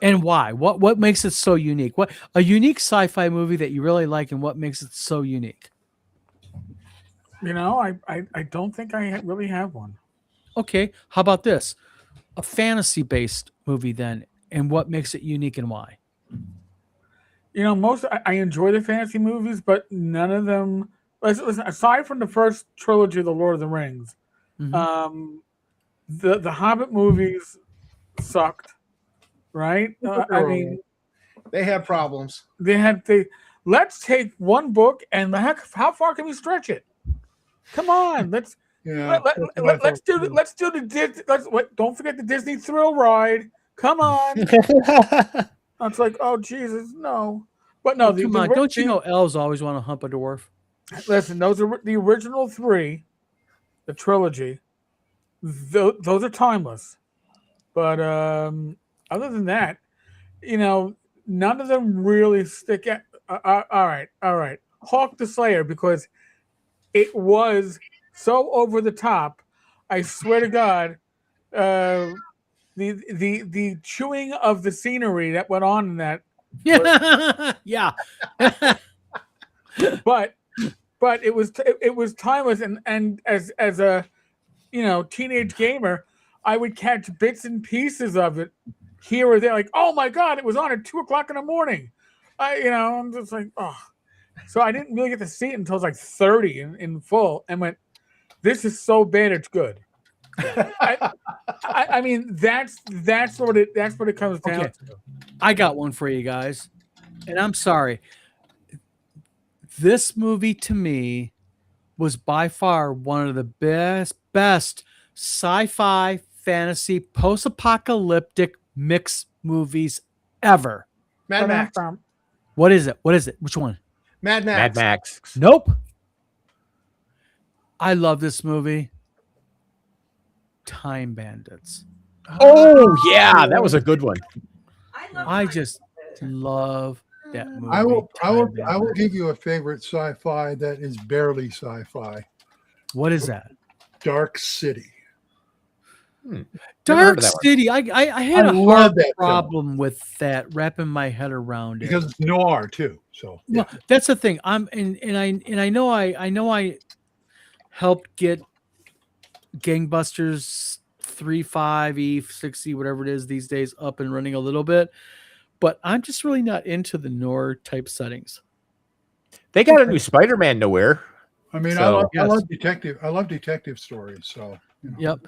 And why? What makes it so unique? What a unique sci-fi movie that you really like, and what makes it so unique? You know, I don't think I really have one. Okay, how about this? A fantasy-based movie then, and what makes it unique and why? You know, I enjoy the fantasy movies, but none of them. Listen, aside from the first trilogy of the Lord of the Rings, Mhm. the Hobbit movies sucked. Right? I mean, they have problems. Let's take one book and how far can we stretch it? Come on, let's do the don't forget the Disney thrill ride. Come on. It's like, oh Jesus, no. But no, come on, don't you know elves always want to hump a dwarf? Listen, those are the original three, the trilogy. Those are timeless. But other than that, you know, none of them really stick out. All right. Hawk the Slayer, because it was so over the top. I swear to God, the chewing of the scenery that went on in that. Yeah. But it was timeless, and as a teenage gamer, I would catch bits and pieces of it here or there, like, oh my God, it was on at 2:00 in the morning. I'm just like, oh. So I didn't really get to see it until I was like 30 in full, and went, this is so bad it's good. I mean, that's what it comes down to. I got one for you guys, and I'm sorry. This movie to me was by far one of the best sci-fi fantasy post-apocalyptic mix movies ever. Mad Max. What is it? Which one? Mad Max. Mad Max. Nope. I love this movie. Time Bandits. Oh yeah, that was a good one. I just love that movie. I will give you a favorite sci-fi that is barely sci-fi. What is that? Dark City. Dark City. I had a hard that problem with that, wrapping my head around it, because it's noir too. So well, that's the thing. I know I helped get Gangbusters 3.5 6 whatever it is these days up and running a little bit, but I'm just really not into the noir type settings. They got a new Spider-Man nowhere. I mean, So, I love detective stories. So Yep.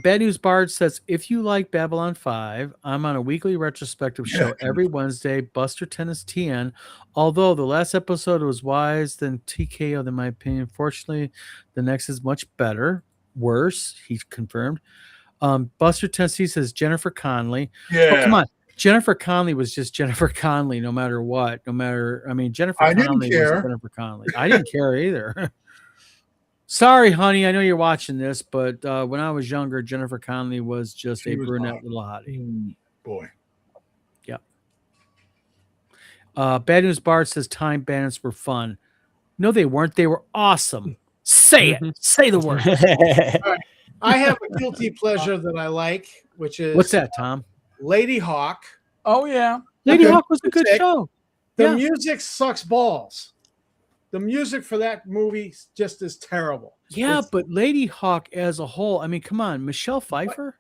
Bad News Bard says, if you like Babylon 5, I'm on a weekly retrospective show every Wednesday, Buster Tennis TN. Although the last episode was wise than TKO, in my opinion. Fortunately, the next is much better. Worse, he confirmed. Buster Tennessee says Jennifer Connelly. yeah, Oh, come on. Jennifer Connelly was just Jennifer Connelly, no matter what. Jennifer Connelly was Jennifer Connelly. I didn't care either. Sorry, honey. I know you're watching this, but when I was younger, Jennifer Connelly was just a brunette little hottie. Boy. Yep. Bad News Bard says Time Bandits were fun. No, they weren't. They were awesome. Say it. Say the word. Right. I have a guilty pleasure that I like, which is What's that, Tom? Lady Hawk. Oh yeah, Lady Hawk was a good show. The music sucks balls. The music for that movie just is terrible. Yeah, but Lady Hawk as a whole, I mean, come on, Michelle Pfeiffer?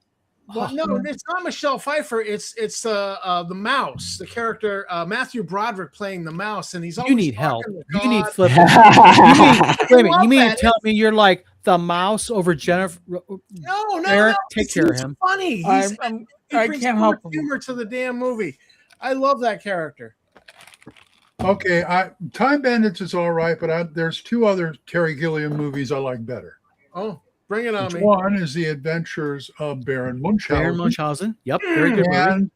Well, no, it's not Michelle Pfeiffer. It's the mouse, the character Matthew Broderick playing the mouse, and he's always You need help. You need God. flipping. Wait a minute. You mean to that. tell me you're like the mouse over Jennifer? No, Eric, take care of he's him. Funny. He I brings can't so much help him. humor to the damn movie. I love that character. Okay, Time Bandits is all right, but there's two other Terry Gilliam movies I like better. Oh, bring it on Which me. one is The Adventures of Baron Munchausen. Baron Munchausen. Yep, very good movie. And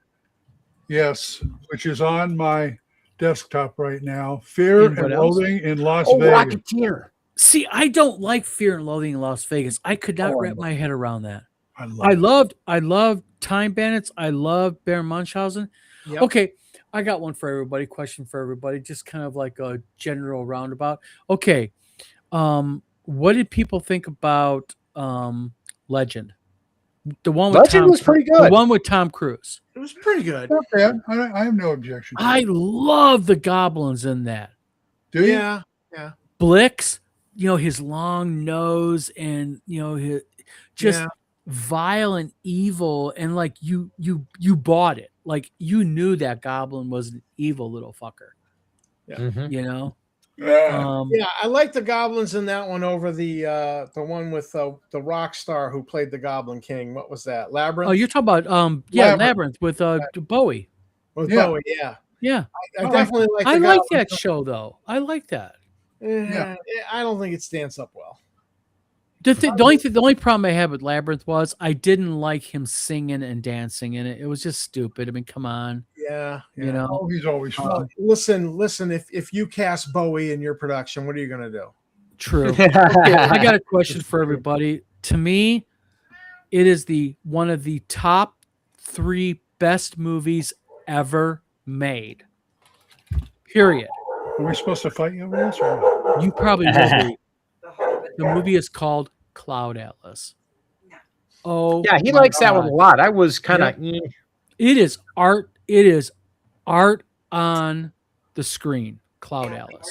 yes, which is on my desktop right now. Fear And what and else? Loathing in Las Oh, Vegas. Rocketeer. See, I don't like Fear and Loathing in Las Vegas. I could not Oh, I wrap love my head around that. I I loved Time Bandits. I love Baron Munchausen. Yep. Okay, I got one for everybody. Question for everybody. Just kind of like a general roundabout. Okay, what did people think about Legend? The one with Legend was pretty good. The one with Tom Cruise. It was pretty good. Not bad. I have no objection. To I it. love the goblins in that. Do you? Yeah. Blix, his long nose and his just Yeah. vile and evil, and like you bought it. Like you knew that goblin was an evil little fucker. Mhm. Yeah. Yeah, I like the goblins in that one over the one with the rock star who played the Goblin King. What was that? Labyrinth? Oh, you're talking about Labyrinth with Bowie. with yeah. Bowie. Yeah, Yeah, I definitely like. I the like Goblin that show though. I like that. Yeah. I don't think it stands up well. The only problem I had with Labyrinth was I didn't like him singing and dancing in it. It was just stupid. I mean, come on, Yeah, you know. Oh, he's always fun. Listen. If you cast Bowie in your production, what are you going to do? True. Okay, I got a question for everybody. To me, it is one of the top 3 best movies ever made. Period. Are we supposed to fight you over this? Or? You probably will be. The Hobbit. The movie is called Cloud Atlas. Oh, Yeah, he my likes that one a God. lot. I was kind of. It is art. It is art on the screen. Cloud Atlas.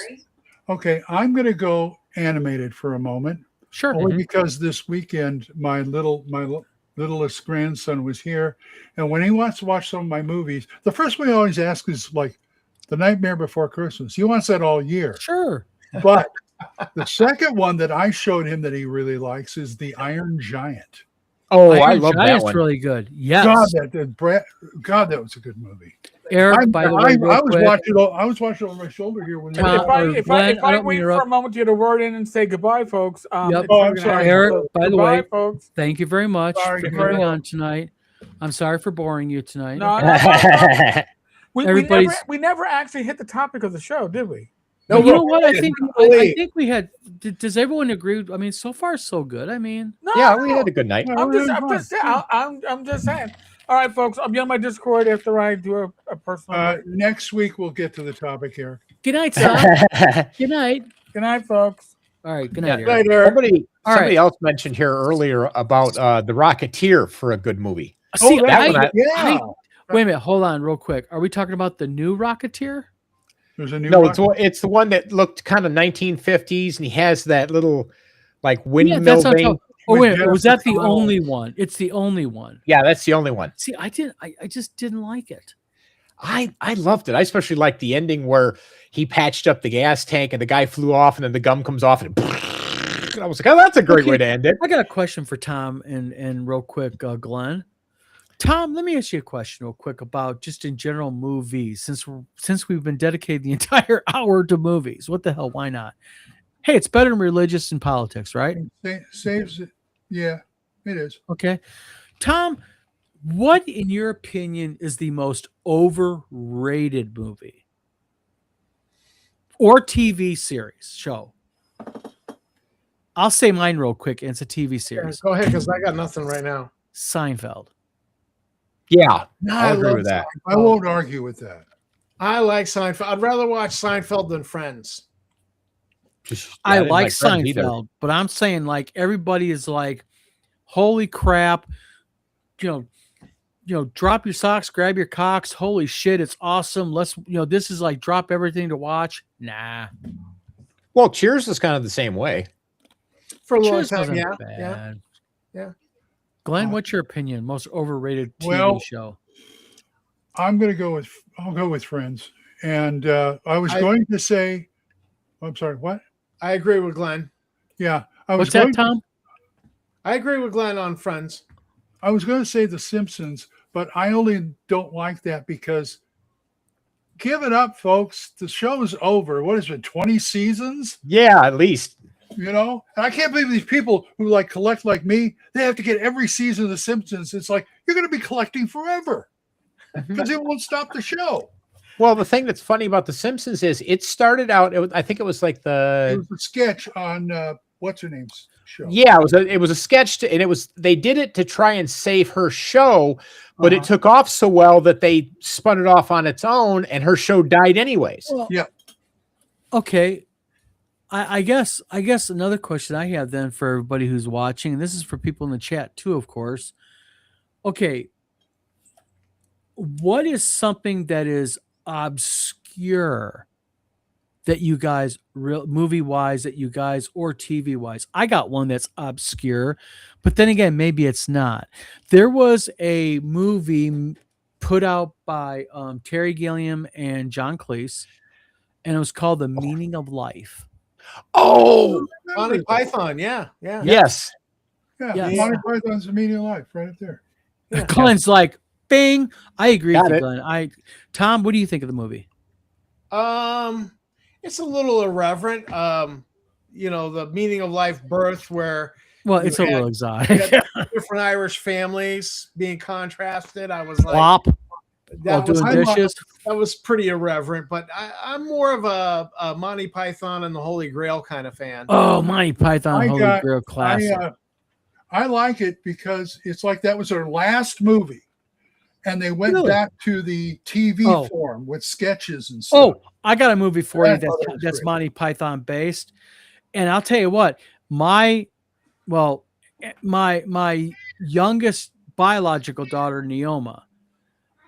Okay, I'm going to go animated for a moment, Sure. only because this weekend my littlest grandson was here, and when he wants to watch some of my movies, the first one he always asks is like The Nightmare Before Christmas. He wants that all year. Sure. But the second one that I showed him that he really likes is The Iron Giant. Oh, I Iron love that Giant's one. really good. Yes. God, that was a good movie. Eric, by the way, I was watching over my shoulder here when If Tom, I, or if I, if Glenn, I I don't wait mean to for a interrupt. moment to get a word in and say goodbye, folks. Yep. it's Oh, not I'm gonna sorry. happen. Eric, So, by the goodbye, way, folks. Thank you very much Sorry, for Glenn. coming on tonight. I'm sorry for boring you tonight. No, no. We Everybody's- never actually hit the topic of the show, did we? No, you know what? I think I believe. think we had. Does everyone agree? I mean, so far so good. I mean, No, Yeah, we had a good night. I'm just saying. All right, folks. I'll be on my Discord after I do a personal. next week we'll get to the topic, Eric. good night, Tom. Good night. Good night, folks. All right. Good night, Yeah. Eric. Somebody All right. else mentioned here earlier about The Rocketeer for a good movie. See, that one Yeah, wait a minute. Hold on, real quick. Are we talking about the new Rocketeer? there's a new No, one. it's the one that looked kind of 1950s, and he has that little like Yeah, windmill that's what I'm thing. talking. Oh with wait, Jennifer was that the Connelly. only one? It's the only one. Yeah, that's the only one. See, I just didn't like it. I loved it. I especially liked the ending where he patched up the gas tank and the guy flew off, and then the gum comes off, and I was like, "Oh, that's a great way to end it." I got a question for Tom and real quick, Glenn. Tom, let me ask you a question real quick about just in general movies. Since we've been dedicated the entire hour to movies, what the hell? Why not? Hey, it's better than religious and politics, right? Saves it. Yeah, it is. Okay. Tom, what in your opinion is the most overrated movie or TV series show? I'll say mine real quick. And it's a TV series. Go ahead, because I got nothing right now. Seinfeld. Yeah, No, I agree love with that. I won't argue with that. I like Seinfeld. I'd rather watch Seinfeld than Friends. I didn't like Friends either. Seinfeld, but I'm saying like everybody is like, holy crap, drop your socks, grab your cocks. Holy shit, it's awesome. Let's, this is like drop everything to watch. Nah, Well, Cheers is kind of the same way. For a long Cheers time, wasn't yeah. bad. Yeah. Glenn, what's your opinion? Most overrated TV Well, show? I'll go with Friends. And I was going to say, I'm sorry, what? I agree with Glenn. Yeah, I was What's that, going. Tom? I agree with Glenn on Friends. I was going to say The Simpsons, but I only don't like that because give it up, folks. The show's over. What has it been, 20 seasons? Yeah, at least. You know, and I can't believe these people who like collect like me, they have to get every season of The Simpsons. It's like, you're going to be collecting forever because it won't stop the show. Well, the thing that's funny about The Simpsons is it started out. I think it was like It was a sketch on what's her name's show. Yeah, it was a sketch, and they did it to try and save her show, but it took off so well that they spun it off on its own, and her show died anyways. Well, Yeah. Okay. I guess another question I have then for everybody who's watching, and this is for people in the chat too, of course. Okay. What is something that is obscure that you guys movie wise that you guys or TV wise? I got one that's obscure, but then again, maybe it's not. There was a movie put out by Terry Gilliam and John Cleese, and it was called The Meaning of Life. Oh, Monty Python, yeah. yes. Yeah, Yes. Monty Python's The Meaning of Life, right up there. Yeah. Glenn's like, bing. I agree Got with you, it. Glenn. Tom, what do you think of the movie? It's a little irreverent. The Meaning of Life birth, where Well, it's a had- little you exotic. had different Irish families being contrasted. I was like, Flop while that was, doing dishes. that was pretty irreverent, but I'm more of a Monty Python and the Holy Grail kind of fan. Oh, Monty Python, I Holy got- Grail classic. I like it because it's like that was their last movie. And they went Really? back to the TV Oh. form with sketches and stuff. Oh, I got a movie for you That was that's great. Monty Python based. And I'll tell you what, my youngest biological daughter, Neoma,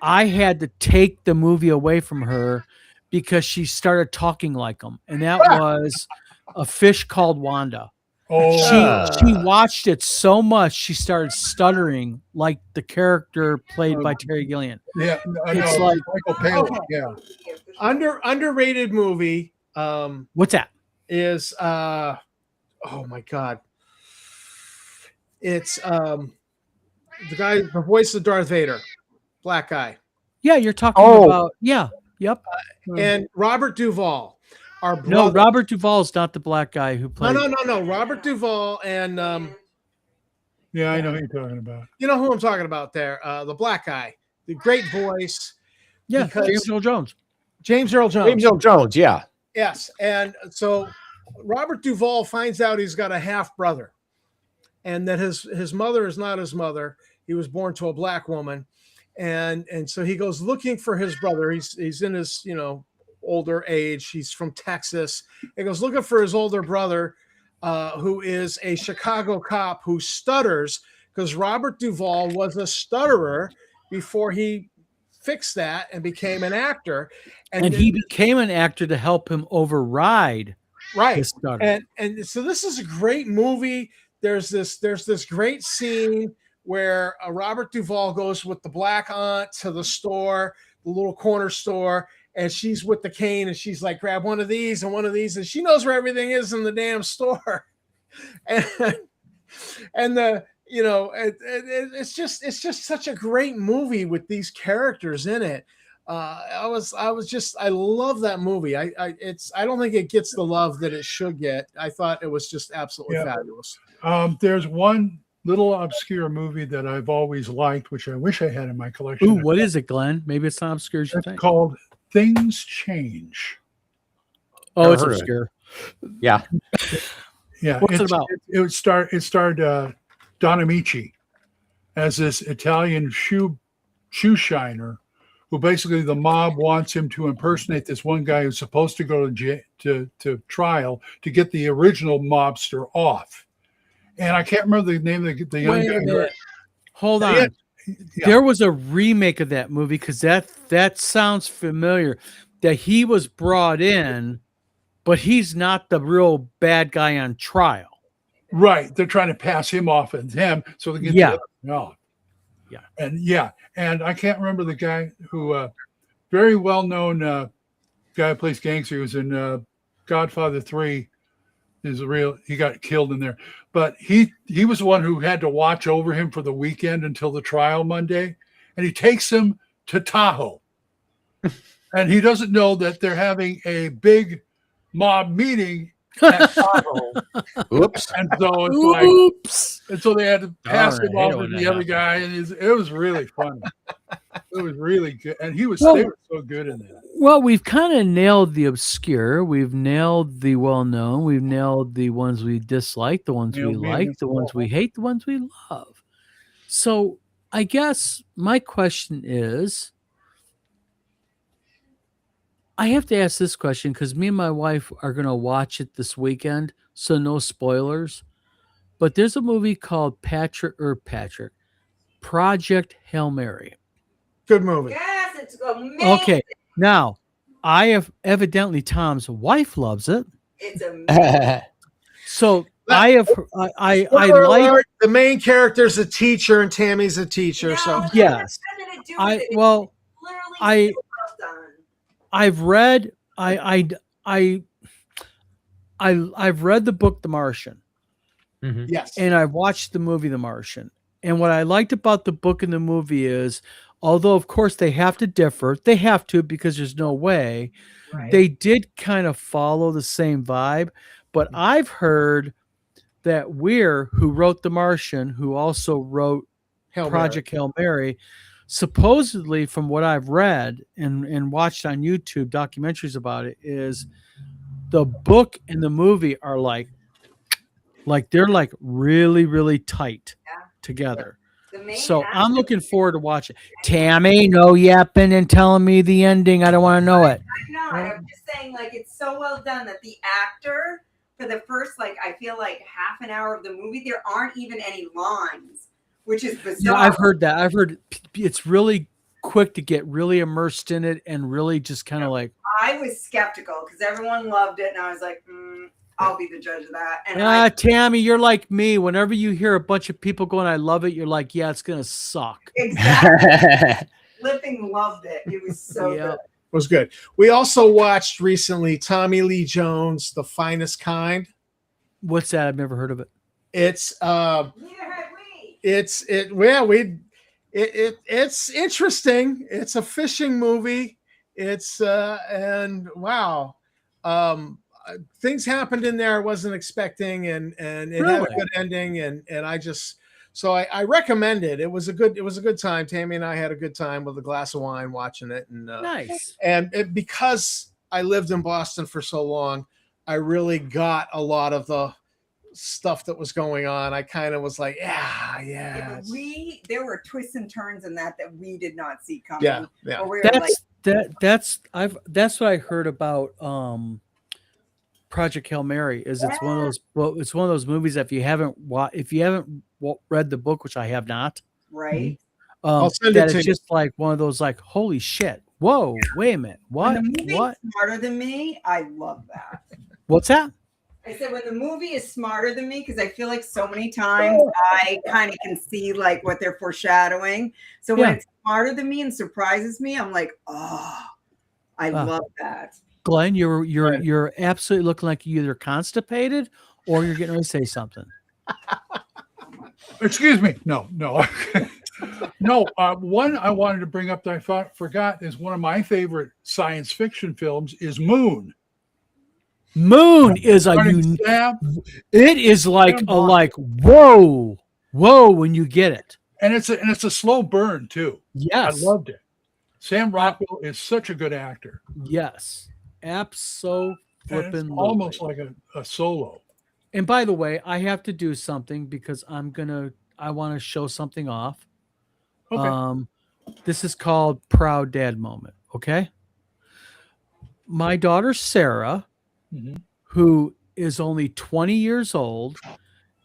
I had to take the movie away from her because she started talking like him. And that was A Fish Called Wanda. Oh, She watched it so much she started stuttering like the character played by Terry Gilliam. yeah. It's like- Michael Palin. Yeah. Underrated movie What's that? is oh my god, it's the voice of Darth Vader, black guy, Yeah, you're talking Oh. about yep. and Robert Duvall. Our brother. No, Robert Duvall's not the black guy who played. No. Robert Duvall and Yeah, I know who you're talking about. you know who I'm talking about there. The black guy, the great voice, Yeah, because- James Earl Jones. James Earl Jones. James Earl Jones, yeah. Yes, and so Robert Duvall finds out he's got a half brother, and that his mother is not his mother. He was born to a black woman, and so he goes looking for his brother. He's in his older age. He's from Texas. He goes looking for his older brother, who is a Chicago cop who stutters, because Robert Duvall was a stutterer before he fixed that and became an actor. And he became an actor to help him override right. his stutter. And so this is a great movie. There's this great scene where Robert Duvall goes with the black aunt to the store, the little corner store, and she's with the cane, and she's like, grab one of these and one of these, and she knows where everything is in the damn store. And it's just such a great movie with these characters in it. I love that movie. I don't think it gets the love that it should get. I thought it was just absolutely fabulous. There's one little obscure movie that I've always liked, which I wish I had in my collection. Ooh, what is it, Glenn? Maybe it's not obscure as you It's think. called Things Change. Oh, it's Never heard of it. obscure. Yeah. Yeah. What's it about? It starred Don Amici as this Italian shoe shiner who basically the mob wants him to impersonate this one guy who's supposed to go to trial to get the original mobster off. And I can't remember the name of the young Wait a guy. minute. Hold Yeah. on. Yeah. There was a remake of that movie because that sounds familiar. That he was brought in, but he's not the real bad guy on trial. Right. They're trying to pass him off as him so they get Yeah. the other one off. Yeah. And I can't remember the guy who very well known guy who plays gangster. He was in Godfather 3. He got killed in there. But he was the one who had to watch over him for the weekend until the trial Monday. And he takes him to Tahoe. and he doesn't know that they're having a big mob meeting at Tahoe. Oops. And so it's like, Oops. and so they had to pass Darn, him I hate off it to when the that other happens. guy, and it was really funny. It was really good, and they were so good in that. Well, we've kind of nailed the obscure. We've nailed the well-known. We've nailed the ones we dislike, the ones we Nailed me like, against the the ones wall. we hate, the ones we love. So I guess my question is, I have to ask this question because me and my wife are going to watch it this weekend, so no spoilers. But there's a movie called Project Hail Mary. Good movie. Yes, it's amazing. Okay, now I have evidently Tom's wife loves it, It's amazing. so I have I Spoiler like alert, the main character's a teacher and Tammy's a teacher. No, So that yes. has nothing to do with I it. It's well literally I- so well done. I've read I've read the book The Martian. Mhm. yes. And I watched the movie The Martian. And what I liked about the book and the movie is, although of course they have to differ, they have to because there's no way, Right. they did kind of follow the same vibe. But I've heard that Weir, who wrote The Martian, who also wrote Hail Project Hail Mary, supposedly from what I've read and watched on YouTube documentaries about it, is the book and the movie are like they're like really, really tight Yeah. together. The main So actor- I'm looking forward to watching. Tammy, no yapping and telling me the ending. I don't want to know it. I'm not. I'm just saying, like, it's so well done that the actor, for the first, like, I feel like half an hour of the movie, there aren't even any lines, which is Yeah, bizarre. I've heard that. I've heard it's really quick to get really immersed in it and really just kind of like, I was skeptical because everyone loved it, and I was like, I'll be the judge of that. And Tammy, you're like me. Whenever you hear a bunch of people going, I love it, you're like, yeah, it's going to suck. exactly, Flipping loved it. It was so Yeah. good. was good. We also watched recently Tommy Lee Jones, The Finest Kind. What's that? I've never heard of it. It's Neither had we. it's interesting. It's a fishing movie. It's and wow. Things happened in there I wasn't expecting, and it had a Really? good ending, and I just I recommend it. It was a good time. Tammy and I had a good time with a glass of wine watching it, and Nice. because I lived in Boston for so long, I really got a lot of the stuff that was going on. I kind of was like, yeah. Yeah, but there were twists and turns in that we did not see coming. Yeah. Or we were like, That's what I heard about Project Hail Mary. Is it's one of those movies that if you haven't read the book, which I have not, right. I'll send that it to it's you. just like one of those like, holy shit, whoa, wait a minute, what, When the movie what, is smarter than me, I love that. what's that? I said when the movie is smarter than me, because I feel like so many times I kind of can see like what they're foreshadowing. So when Yeah. it's smarter than me and surprises me, I'm like, oh, I love that. Glenn, you're absolutely looking like you're either constipated or you're getting ready to say something. Excuse me. No. No. One I wanted to bring up that I forgot is one of my favorite science fiction films is Moon. Moon is Starring Sam, it is like Sam a Bond. like whoa when you get it. and it's a slow burn too. Yes, I loved it. Sam Rockwell is such a good actor. yes, absolutely. And it's almost like a solo. And by the way, I have to do something because I want to show something off. Okay. This is called Proud Dad Moment. Okay. My daughter, Sarah, Mhm. who is only 20 years old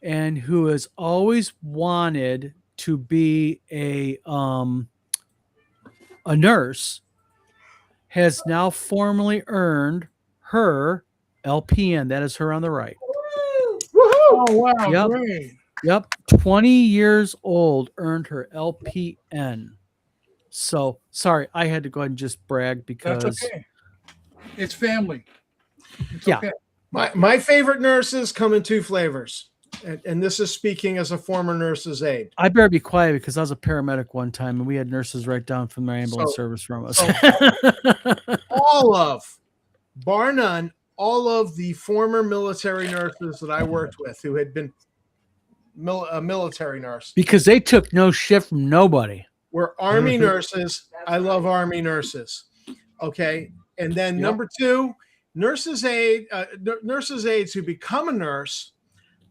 and who has always wanted to be a nurse, has now formally earned her LPN. That is her on the right. Oh wow, Yep. great. Yep, 20 years old, earned her LPN. So sorry, I had to go ahead and just brag because That's okay. It's family. It's Yeah. okay. My favorite nurses come in two flavors: And this is speaking as a former nurse's aide. I better be quiet because I was a paramedic one time and we had nurses right down from their ambulance service from us. All of, bar none, all of the former military nurses that I worked with who had been a military nurse because they took no shit from nobody. were Army nurses. I love Army nurses. Okay. And then number two, nurses aides who become a nurse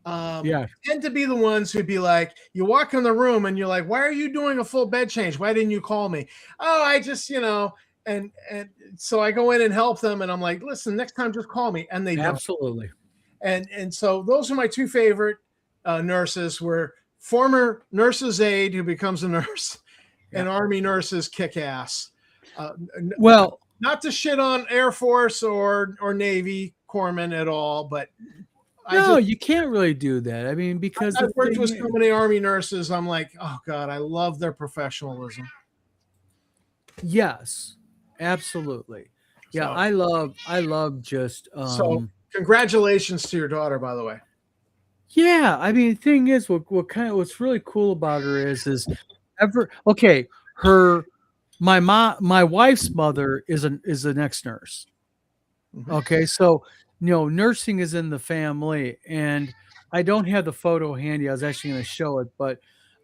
tend to be the ones who'd be like, you walk in the room and you're like, why are you doing a full bed change? Why didn't you call me? Oh, I just, and so I go in and help them and I'm like, listen, next time just call me. And they absolutely. And so those are my two favorite nurses were former nurse's aide who becomes a nurse and Army nurses kick ass. Well, not to shit on Air Force or Navy corpsmen at all, but you can't really do that. I mean, because I've worked with so many Army nurses, I'm like, oh God, I love their professionalism. Yes, absolutely. Yeah, So, I love just so congratulations to your daughter, by the way. Yeah, I mean, the thing is, what's really cool about her is my wife's mother is an ex-nurse. Mm-hmm. Okay, so nursing is in the family, and I don't have the photo handy. I was actually going to show it, but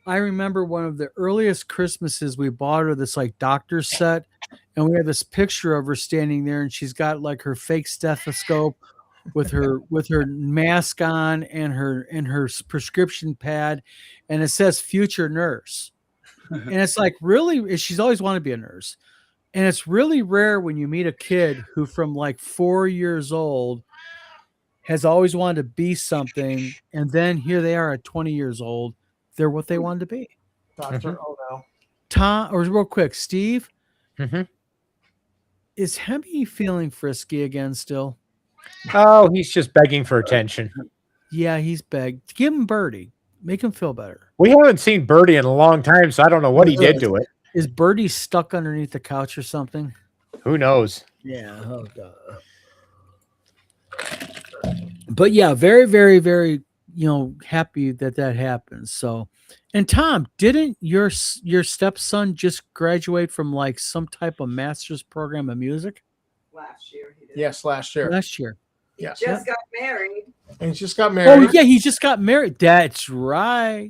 I remember one of the earliest Christmases we bought her this like doctor's set, and we had this picture of her standing there, and she's got like her fake stethoscope with her mask on and her prescription pad, and it says future nurse. And it's like, really, she's always wanted to be a nurse. And it's really rare when you meet a kid who from like 4 years old has always wanted to be something, and then here they are at 20 years old, they're what they wanted to be. Dr. Ono. Tom, or real quick, Steve, Mm-hmm. is Hemi feeling frisky again still? Oh, he's just begging for attention. Yeah, he's begged. Give him Birdie. Make him feel better. We haven't seen Birdie in a long time, so I don't know what he did to it. Is Birdie stuck underneath the couch or something? Who knows? Yeah. Oh, God. But yeah, very, very, very, happy that happens. So, and Tom, didn't your stepson just graduate from like some type of master's program of music? Last year he did. Yes, last year. Last year. Yeah. Just got married. And he just got married. Oh yeah, he just got married. That's right.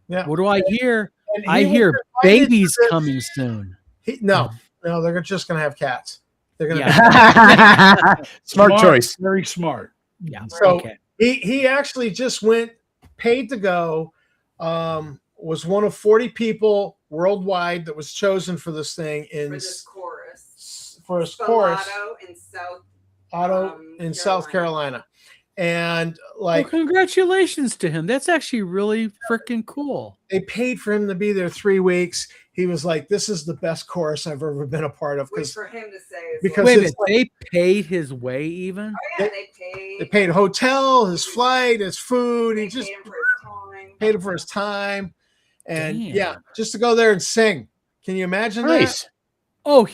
Yeah. What do I hear? And he I was hear invited babies to this- coming soon. No, they're just going to have cats. They're going to Yeah. Smart choice. Very smart. Yeah. So okay. he actually just went paid to go. Was one of 40 people worldwide that was chosen for this thing For this chorus. for his chorus. Auto in South Carolina. And Well, congratulations to him. That's actually really freaking cool. they paid for him to be there 3 weeks. He was like, "This is the best chorus I've ever been a part of." Which for him to say is because Wait a it's minute, they paid his way even? oh yeah, they they paid hotel, his flight, his food. They He just paid him for his time. paid him for his time, and Damn. yeah, just to go there and sing. Can you imagine Nice. Oh,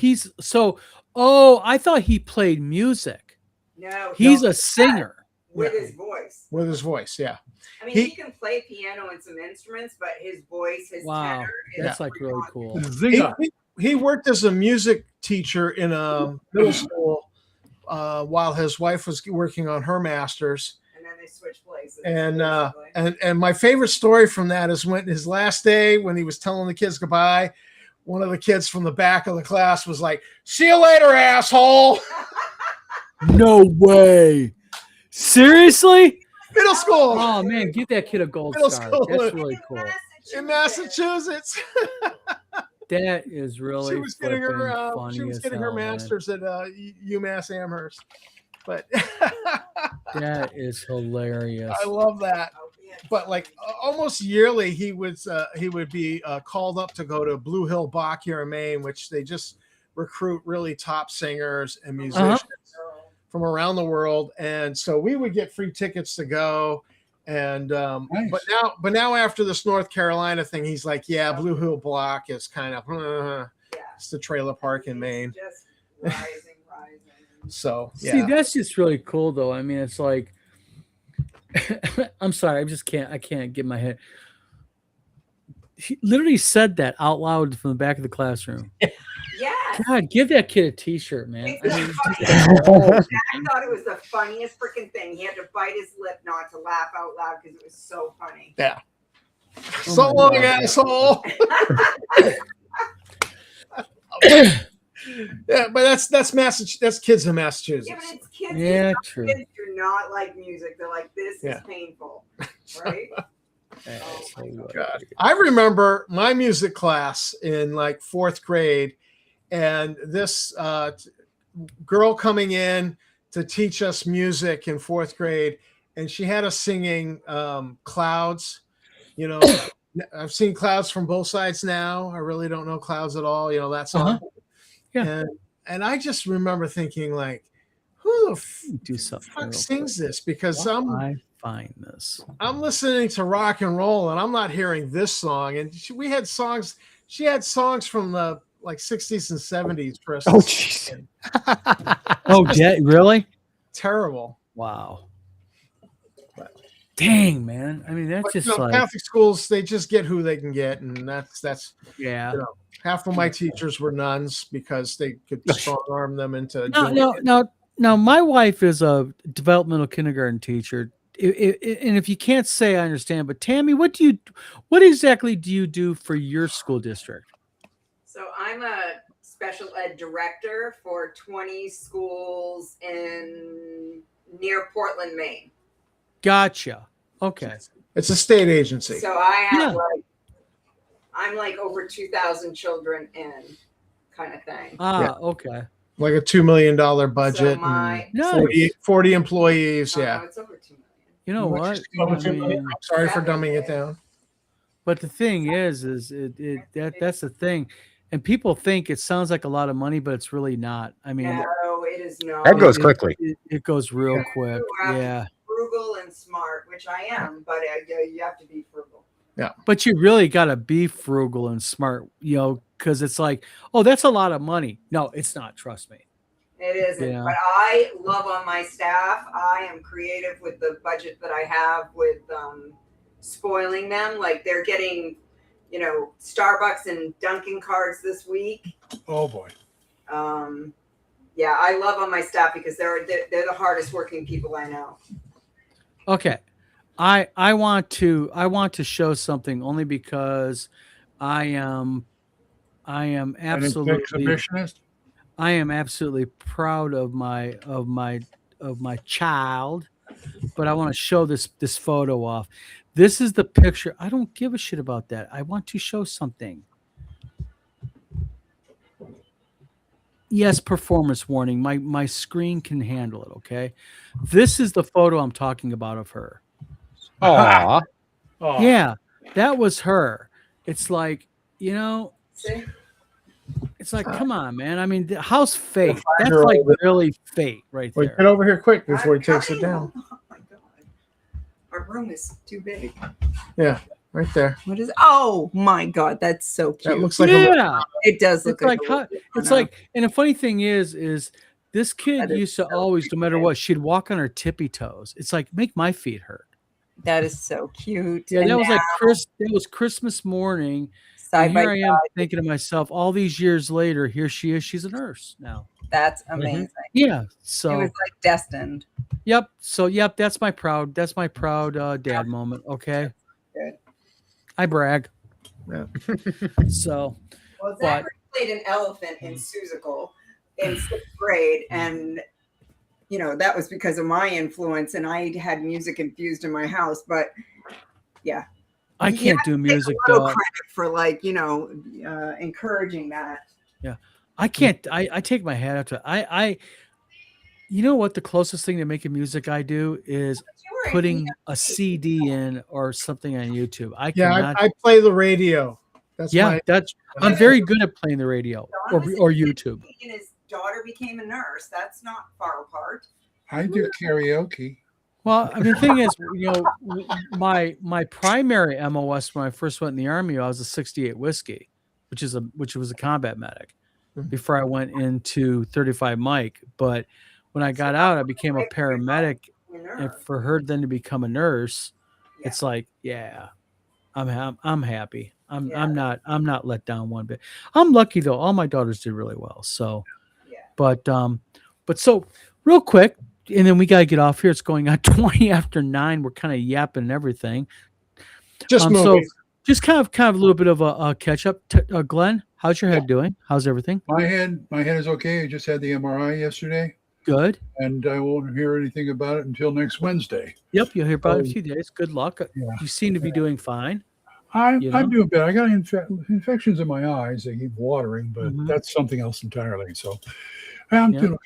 I thought he played music. No, He's no, a singer. with Yeah. his voice. with his voice? Yeah, I mean, He- he can play piano and some instruments, but his voice, his Wow. tenor, is That's like really cool. Zinga. he worked as a music teacher in a middle school while his wife was working on her master's. And then they switch places. And basically. and my favorite story from that is when his last day, when he was telling the kids goodbye, one of the kids from the back of the class was like, "See you later, asshole." No way. Seriously? Middle school Oh man, give that kid a gold Middle star. school. That's really cool. in Massachusetts. That is really she was getting her funny she was as getting her hell, man. master's at UMass Amherst. But That is hilarious. I love that. Oh, yeah. But like almost yearly, he would be called up to go to Blue Hill Bach here in Maine, which they just recruit really top singers and musicians from around the world. And so we would get free tickets to go. And Nice. but now after this North Carolina thing, he's like, yeah, Blue Hill Block is kind of Yeah. it's the trailer park in Maine. Just rising. So See, that's just really cool though. I mean, it's like I'm sorry. I can't get my head. He literally said that out loud from the back of the classroom. Yes. God, give that kid a T-shirt, man. It's I mean, the just- funniest- Jack thought it was the funniest freaking thing. He had to bite his lip not to laugh out loud because it was so funny. Yeah. Oh So my long, God. asshole. Yeah, but that's Massachusetts. That's kids in Massachusetts. Yeah, but it's kids. Yeah, Some true. Kids do not like music. They're like, this Yeah. is painful, right? Oh my God. I remember my music class in like 4th grade, and this girl coming in to teach us music in 4th grade, and she had us singing Clouds. You know, I've seen Clouds from both sides now. I really don't know Clouds at all. You know, that song. Yeah. And I just remember thinking, like, who the Do something fuck real sings this? Because I find this. I'm listening to rock and roll and I'm not hearing this song. And we had songs. She had songs from the like 60s and 70s for us. Oh, to sing. jeez. Oh, yeah, really? Terrible. Wow. Dang, man. I mean, that's But, just you know, like, Catholic schools, they just get who they can get, and that's yeah. you know, half of my teachers were nuns because they could strong arm them into No. My wife is a developmental kindergarten teacher, and if you can't say, I understand. But Tammy, what exactly do you do for your school district? So I'm a special ed director for 20 schools near Portland, Maine. Gotcha. Okay. It's a state agency. So I have Yeah. I'm like over 2,000 children in kind of thing. Okay. Like a $2 million budget. So my and Nice. 40 employees. oh, Yeah. it's over 2 million. You know what? Over I 2 million. mean, I'm sorry for dumbing it down. but the thing is that's the thing, and people think it sounds like a lot of money, but it's really not. I mean, No, it is not. That goes quickly. It goes real Yeah. quick. You have to Yeah. be frugal and smart, which I am, but you have to be frugal. But you really got to be frugal and smart, because it's like, oh, that's a lot of money. No, it's not. Trust me. It isn't. Yeah. But I love on my staff. I am creative with the budget that I have with spoiling them. Like they're getting, Starbucks and Dunkin' cards this week. Oh boy. Yeah, I love on my staff because they're the hardest working people I know. Okay. I want to show something only because I am An absolutely exhibitionist. I am absolutely proud of my child, but I want to show this photo off. This is the picture. I don't give a shit about that. I want to show something. Yes, performance warning. My screen can handle it, okay? This is the photo I'm talking about of her. Aw. Oh, Yeah, that was her. It's like, See? it's like, come on, man. I mean, how's fate? That's like really fate right Wait, get there. over here quick before he takes it I'm down. coming. Oh my god. Our room is too big. Yeah, right there. What is Oh my god, that's so cute. That looks like Yeah, it does look it's like, a it's like, and the funny thing is this kid That is used to so always, no matter cute. what, she'd walk on her tippy toes. It's like, make my feet hurt. that is so cute. Yeah, And that was like now, that was Christmas morning. side And by here I am side. thinking to myself, all these years later, here she is. She's a nurse now. That's amazing. Yeah. It So was like destined. yep. So yep, that's my proud dad moment. Okay. Good. I brag. Yeah. So Well, But- Zachary played an elephant in Seussical in 6th grade, and that was because of my influence, and I had music infused in my house. But yeah, I You can't have do to take music, a little dog. credit for encouraging that. I can't. I take my hat off to. You know what? The closest thing to making music I do is You were putting a CD in or something on YouTube. I Yeah, cannot. I play the radio. That's Yeah, my that's. I'm very good at playing the radio Don was or in YouTube. and his daughter became a nurse. That's not far apart. I do karaoke. Well, I mean, the thing is, my primary MOS when I first went in the Army, I was a 68 whiskey, which was a combat medic before I went into 35 Mike. But when I got out, I became a paramedic and for her then to become a nurse, Yeah. it's like, yeah, I'm happy. I'm not let down one bit. I'm lucky though. All my daughters did really well. So, Yeah. but so real quick, and then we gotta get off here. It's going on 20 after 9. We're kind of yapping and everything. Just So movies. just kind of a little bit of a catch up. Glenn, how's your head doing? How's everything? My head is okay. I just had the MRI yesterday, Good. and I won't hear anything about it until next Wednesday. Yep, you'll hear about it in a few days. Good luck. Yeah. You seem to be doing fine. I'm You know? doing better. I got infections in my eyes. They keep watering, but Mhm. that's something else entirely. So I'm Yeah. doing okay.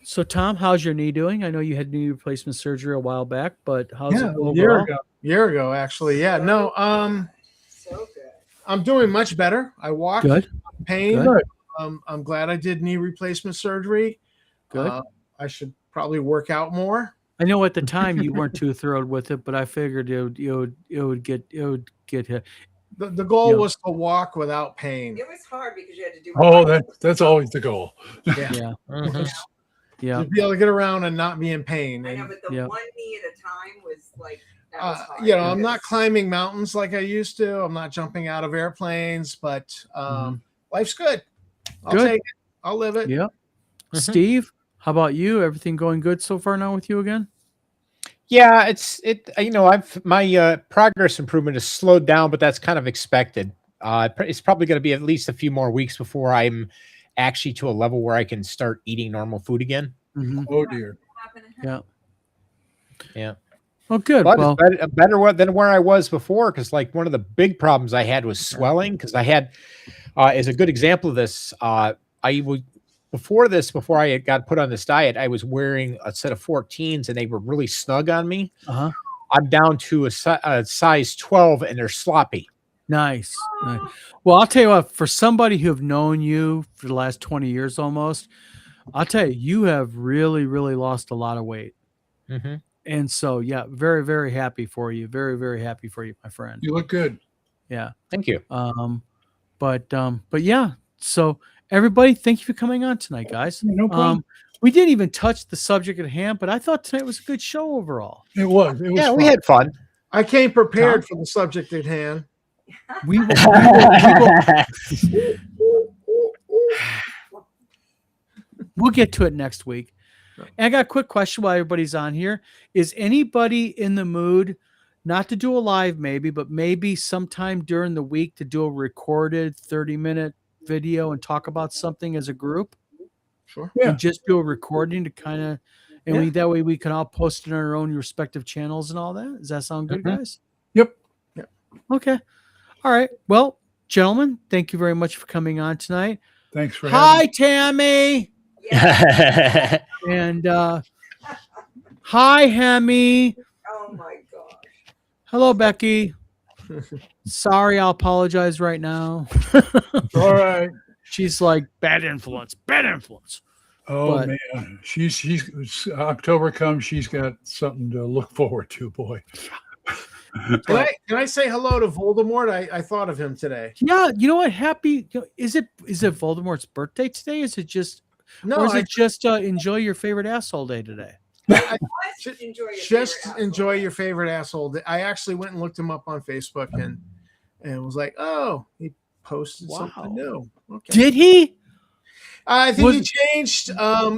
So Tom, how's your knee doing? I know you had knee replacement surgery a while back, but how's Yeah, it a overall? Year ago, actually. Yeah. No. So good. I'm doing much better. I walk. Good. Pain. Good. I'm glad I did knee replacement surgery. Good. I should probably work out more. I know at the time you weren't too thrilled with it, but I figured it would get hit. The goal Yeah. was to walk without pain. It was hard because you had to do. Oh, that's always the goal. Yeah. Mhm. Yeah. To be able to get around and not be in pain. I know, And, but the Yeah. one knee at a time was like that was hard. you know, I'm not because- climbing mountains like I used to. I'm not jumping out of airplanes, but life's good. I'll Good. take it. I'll live it. Yeah. Mhm. Steve, how about you? Everything going good so far now with you again? Yeah, I've my progress improvement has slowed down, but that's kind of expected. It's probably going to be at least a few more weeks before I'm actually to a level where I can start eating normal food again. Mm-hmm. Oh dear. Yeah. Yeah. Oh, good. But Well, it's better than where I was before, because like one of the big problems I had was swelling. Because I had, as a good example of this, I would before I had got put on this diet, I was wearing a set of 14s and they were really snug on me. uh-huh. I'm down to a size 12 and they're sloppy. Nice. Well, I'll tell you what, for somebody who have known you for the last 20 years almost, I'll tell you, you have really, really lost a lot of weight. Mm-hmm. And so, yeah, very, very happy for you. Very, very happy for you, my friend. You look good. Yeah. Thank you. But yeah, so everybody, thank you for coming on tonight, guys. Yeah, no problem. We didn't even touch the subject at hand, but I thought tonight was a good show overall. It was. It was. Yeah, we fun. had fun. I came prepared for the subject at hand. We will we'll get to it next week. And I got a quick question while everybody's on here. Is anybody in the mood, not to do a live maybe, but maybe sometime during the week to do a recorded 30-minute video and talk about something as a group? Sure. Yeah. And just do a recording to kind of, and that way we can all post it on our own respective channels and all that. Does that sound good, guys? Yep. Okay. All right. Well, gentlemen, thank you very much for coming on tonight. Thanks for Hi, having Tammy. Yeah. And hi, Hemi. Oh my gosh. Hello, Becky. Sorry, I'll apologize right now. me. All right. She's like, bad influence, bad influence. Oh But- man, she's October comes. She's got something to look forward to. Boy. Can I say hello to Voldemort? I thought of him today. Yeah, you know what? Happy. Is it Voldemort's birthday today? Is it just, No, or is it just enjoy your favorite asshole day today? Just enjoy your just favorite enjoy apple. your favorite asshole. I actually went and looked him up on Facebook and was like, oh, he posted Wow. something new. Okay. Did he? I think he Was- changed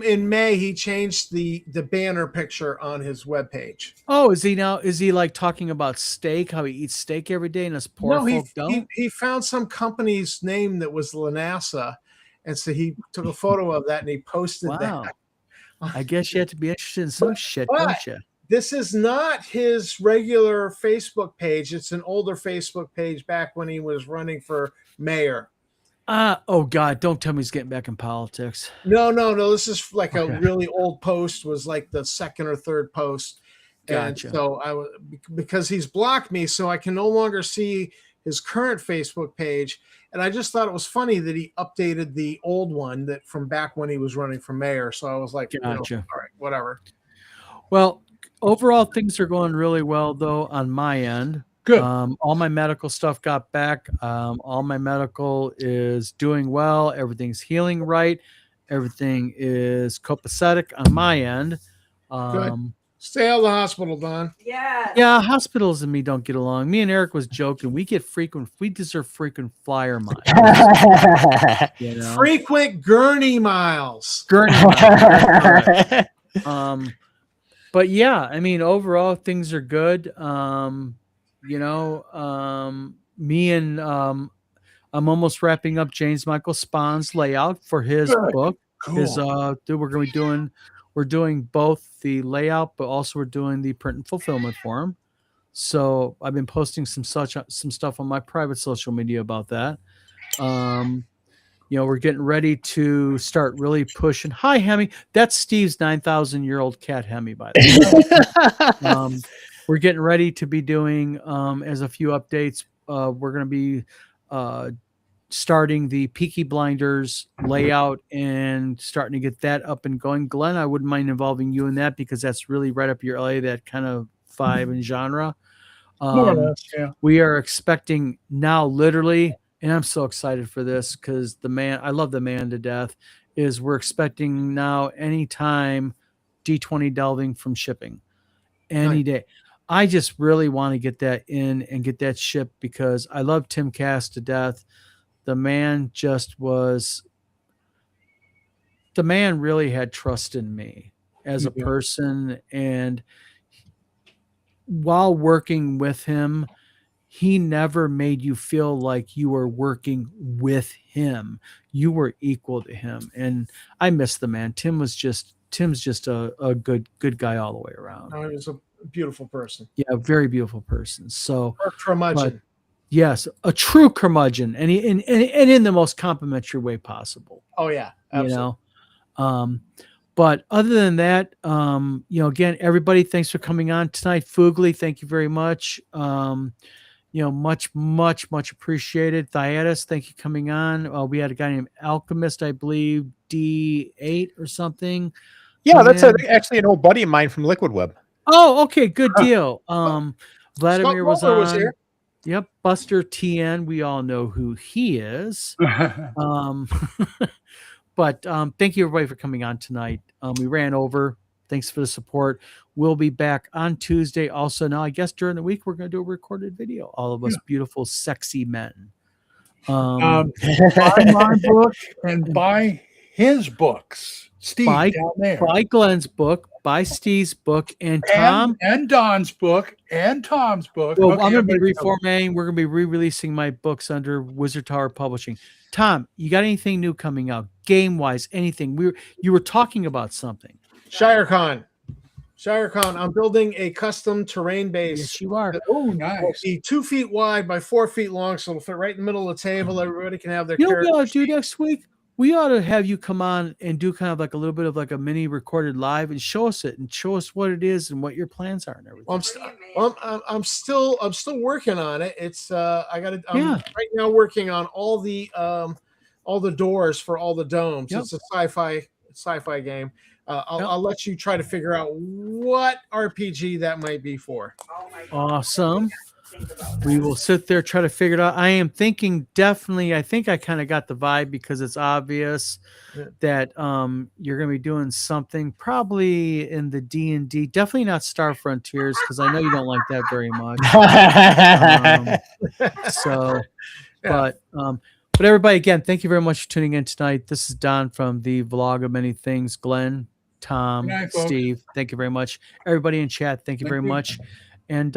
in May. He changed the banner picture on his webpage. Oh, is he now? Is he like talking about steak? How he eats steak every day, and us poor No, folk don't. he found some company's name that was Lanasa, and so he took a photo of that and he posted Wow. that. I guess you have to be interested in some shit, But- don't you? This is not his regular Facebook page. It's an older Facebook page back when he was running for mayor. Oh God! Don't tell me he's getting back in politics. No. This is like Okay. a really old post. Was like the second or third post, Gotcha. and so I was because he's blocked me, so I can no longer see his current Facebook page. And I just thought it was funny that he updated the old one that from back when he was running for mayor. So I was like, Gotcha. all right, whatever. Well, overall, things are going really well, though, on my end. Good. All my medical stuff got back. All my medical is doing well. Everything's healing right. Everything is copacetic on my end. Stay out of the hospital, Don. Yes. Yeah, hospitals and me don't get along. Me and Eric was joking. We deserve frequent flyer miles. You know? Frequent gurney miles. Gurney miles. But yeah, I mean, overall things are good. Me and I'm almost wrapping up James Michael Spahn's layout for his book. Cool. His we're doing both the layout, but also we're doing the print and fulfillment for him. So I've been posting some stuff on my private social media about that. We're getting ready to start really pushing. Hi, Hemi. That's Steve's 9,000-year-old cat, Hemi, by the way. We're getting ready to be doing, as a few updates, we're going to be starting the Peaky Blinders layout and starting to get that up and going. Glenn, I wouldn't mind involving you in that because that's really right up your alley, that kind of vibe and genre. More or less, yeah. We are expecting now, literally, and I'm so excited for this because I love the man to death, is we're expecting now anytime D20 delving from shipping any day. I just really want to get that in and get that shipped because I love Tim Cass to death. The man really had trust in me as a person. And while working with him, he never made you feel like you were working with him. You were equal to him. And I miss the man. Tim's just a good guy all the way around. Oh, he was a beautiful person. Yeah, a very beautiful person. So curmudgeon. Yes, a true curmudgeon, and in the most complimentary way possible. Oh yeah, absolutely. But other than that, again, everybody, thanks for coming on tonight. Fugly, thank you very much. Much appreciated. Thyatis, thank you coming on. We had a guy named Alchemist, I believe, D8 or something. Yeah, that's actually an old buddy of mine from Liquid Web. Oh, okay, good deal. Vladimir was on. Was here. Yep, Buster TN. We all know who he is. But thank you everybody for coming on tonight. We ran over. Thanks for the support. We'll be back on Tuesday. Also, now I guess during the week we're going to do a recorded video. All of us beautiful, sexy men. Buy my book and buy his books. Steve down there. Buy Glenn's book, buy Steve's book, and Tom and Don's book and Tom's book. Well, I'm going to be reformatting. We're going to be re-releasing my books under Wizard Tower Publishing. Tom, you got anything new coming out, game-wise? Anything? You were talking about something. ShireCon. I'm building a custom terrain base. Yes, you are. Oh, nice. It'll be 2 feet wide by 4 feet long, so it'll fit right in the middle of the table. Everybody can have their. You know what we ought to do next week? We ought to have you come on and do kind of like a little bit of like a mini recorded live and show us it and show us what it is and what your plans are and everything. I'm still working on it. It's I'm right now working on all the doors for all the domes. It's a sci-fi game. I'll let you try to figure out what RPG that might be for. Awesome. We will sit there, try to figure it out. I am thinking definitely, I think I kind of got the vibe because it's obvious that you're going to be doing something probably in the D&D, definitely not Star Frontiers because I know you don't like that very much. But everybody, again, thank you very much for tuning in tonight. This is Don from the Vlog of Many Things. Glenn, Tom, Steve, thank you very much. Everybody in chat, thank you very much. And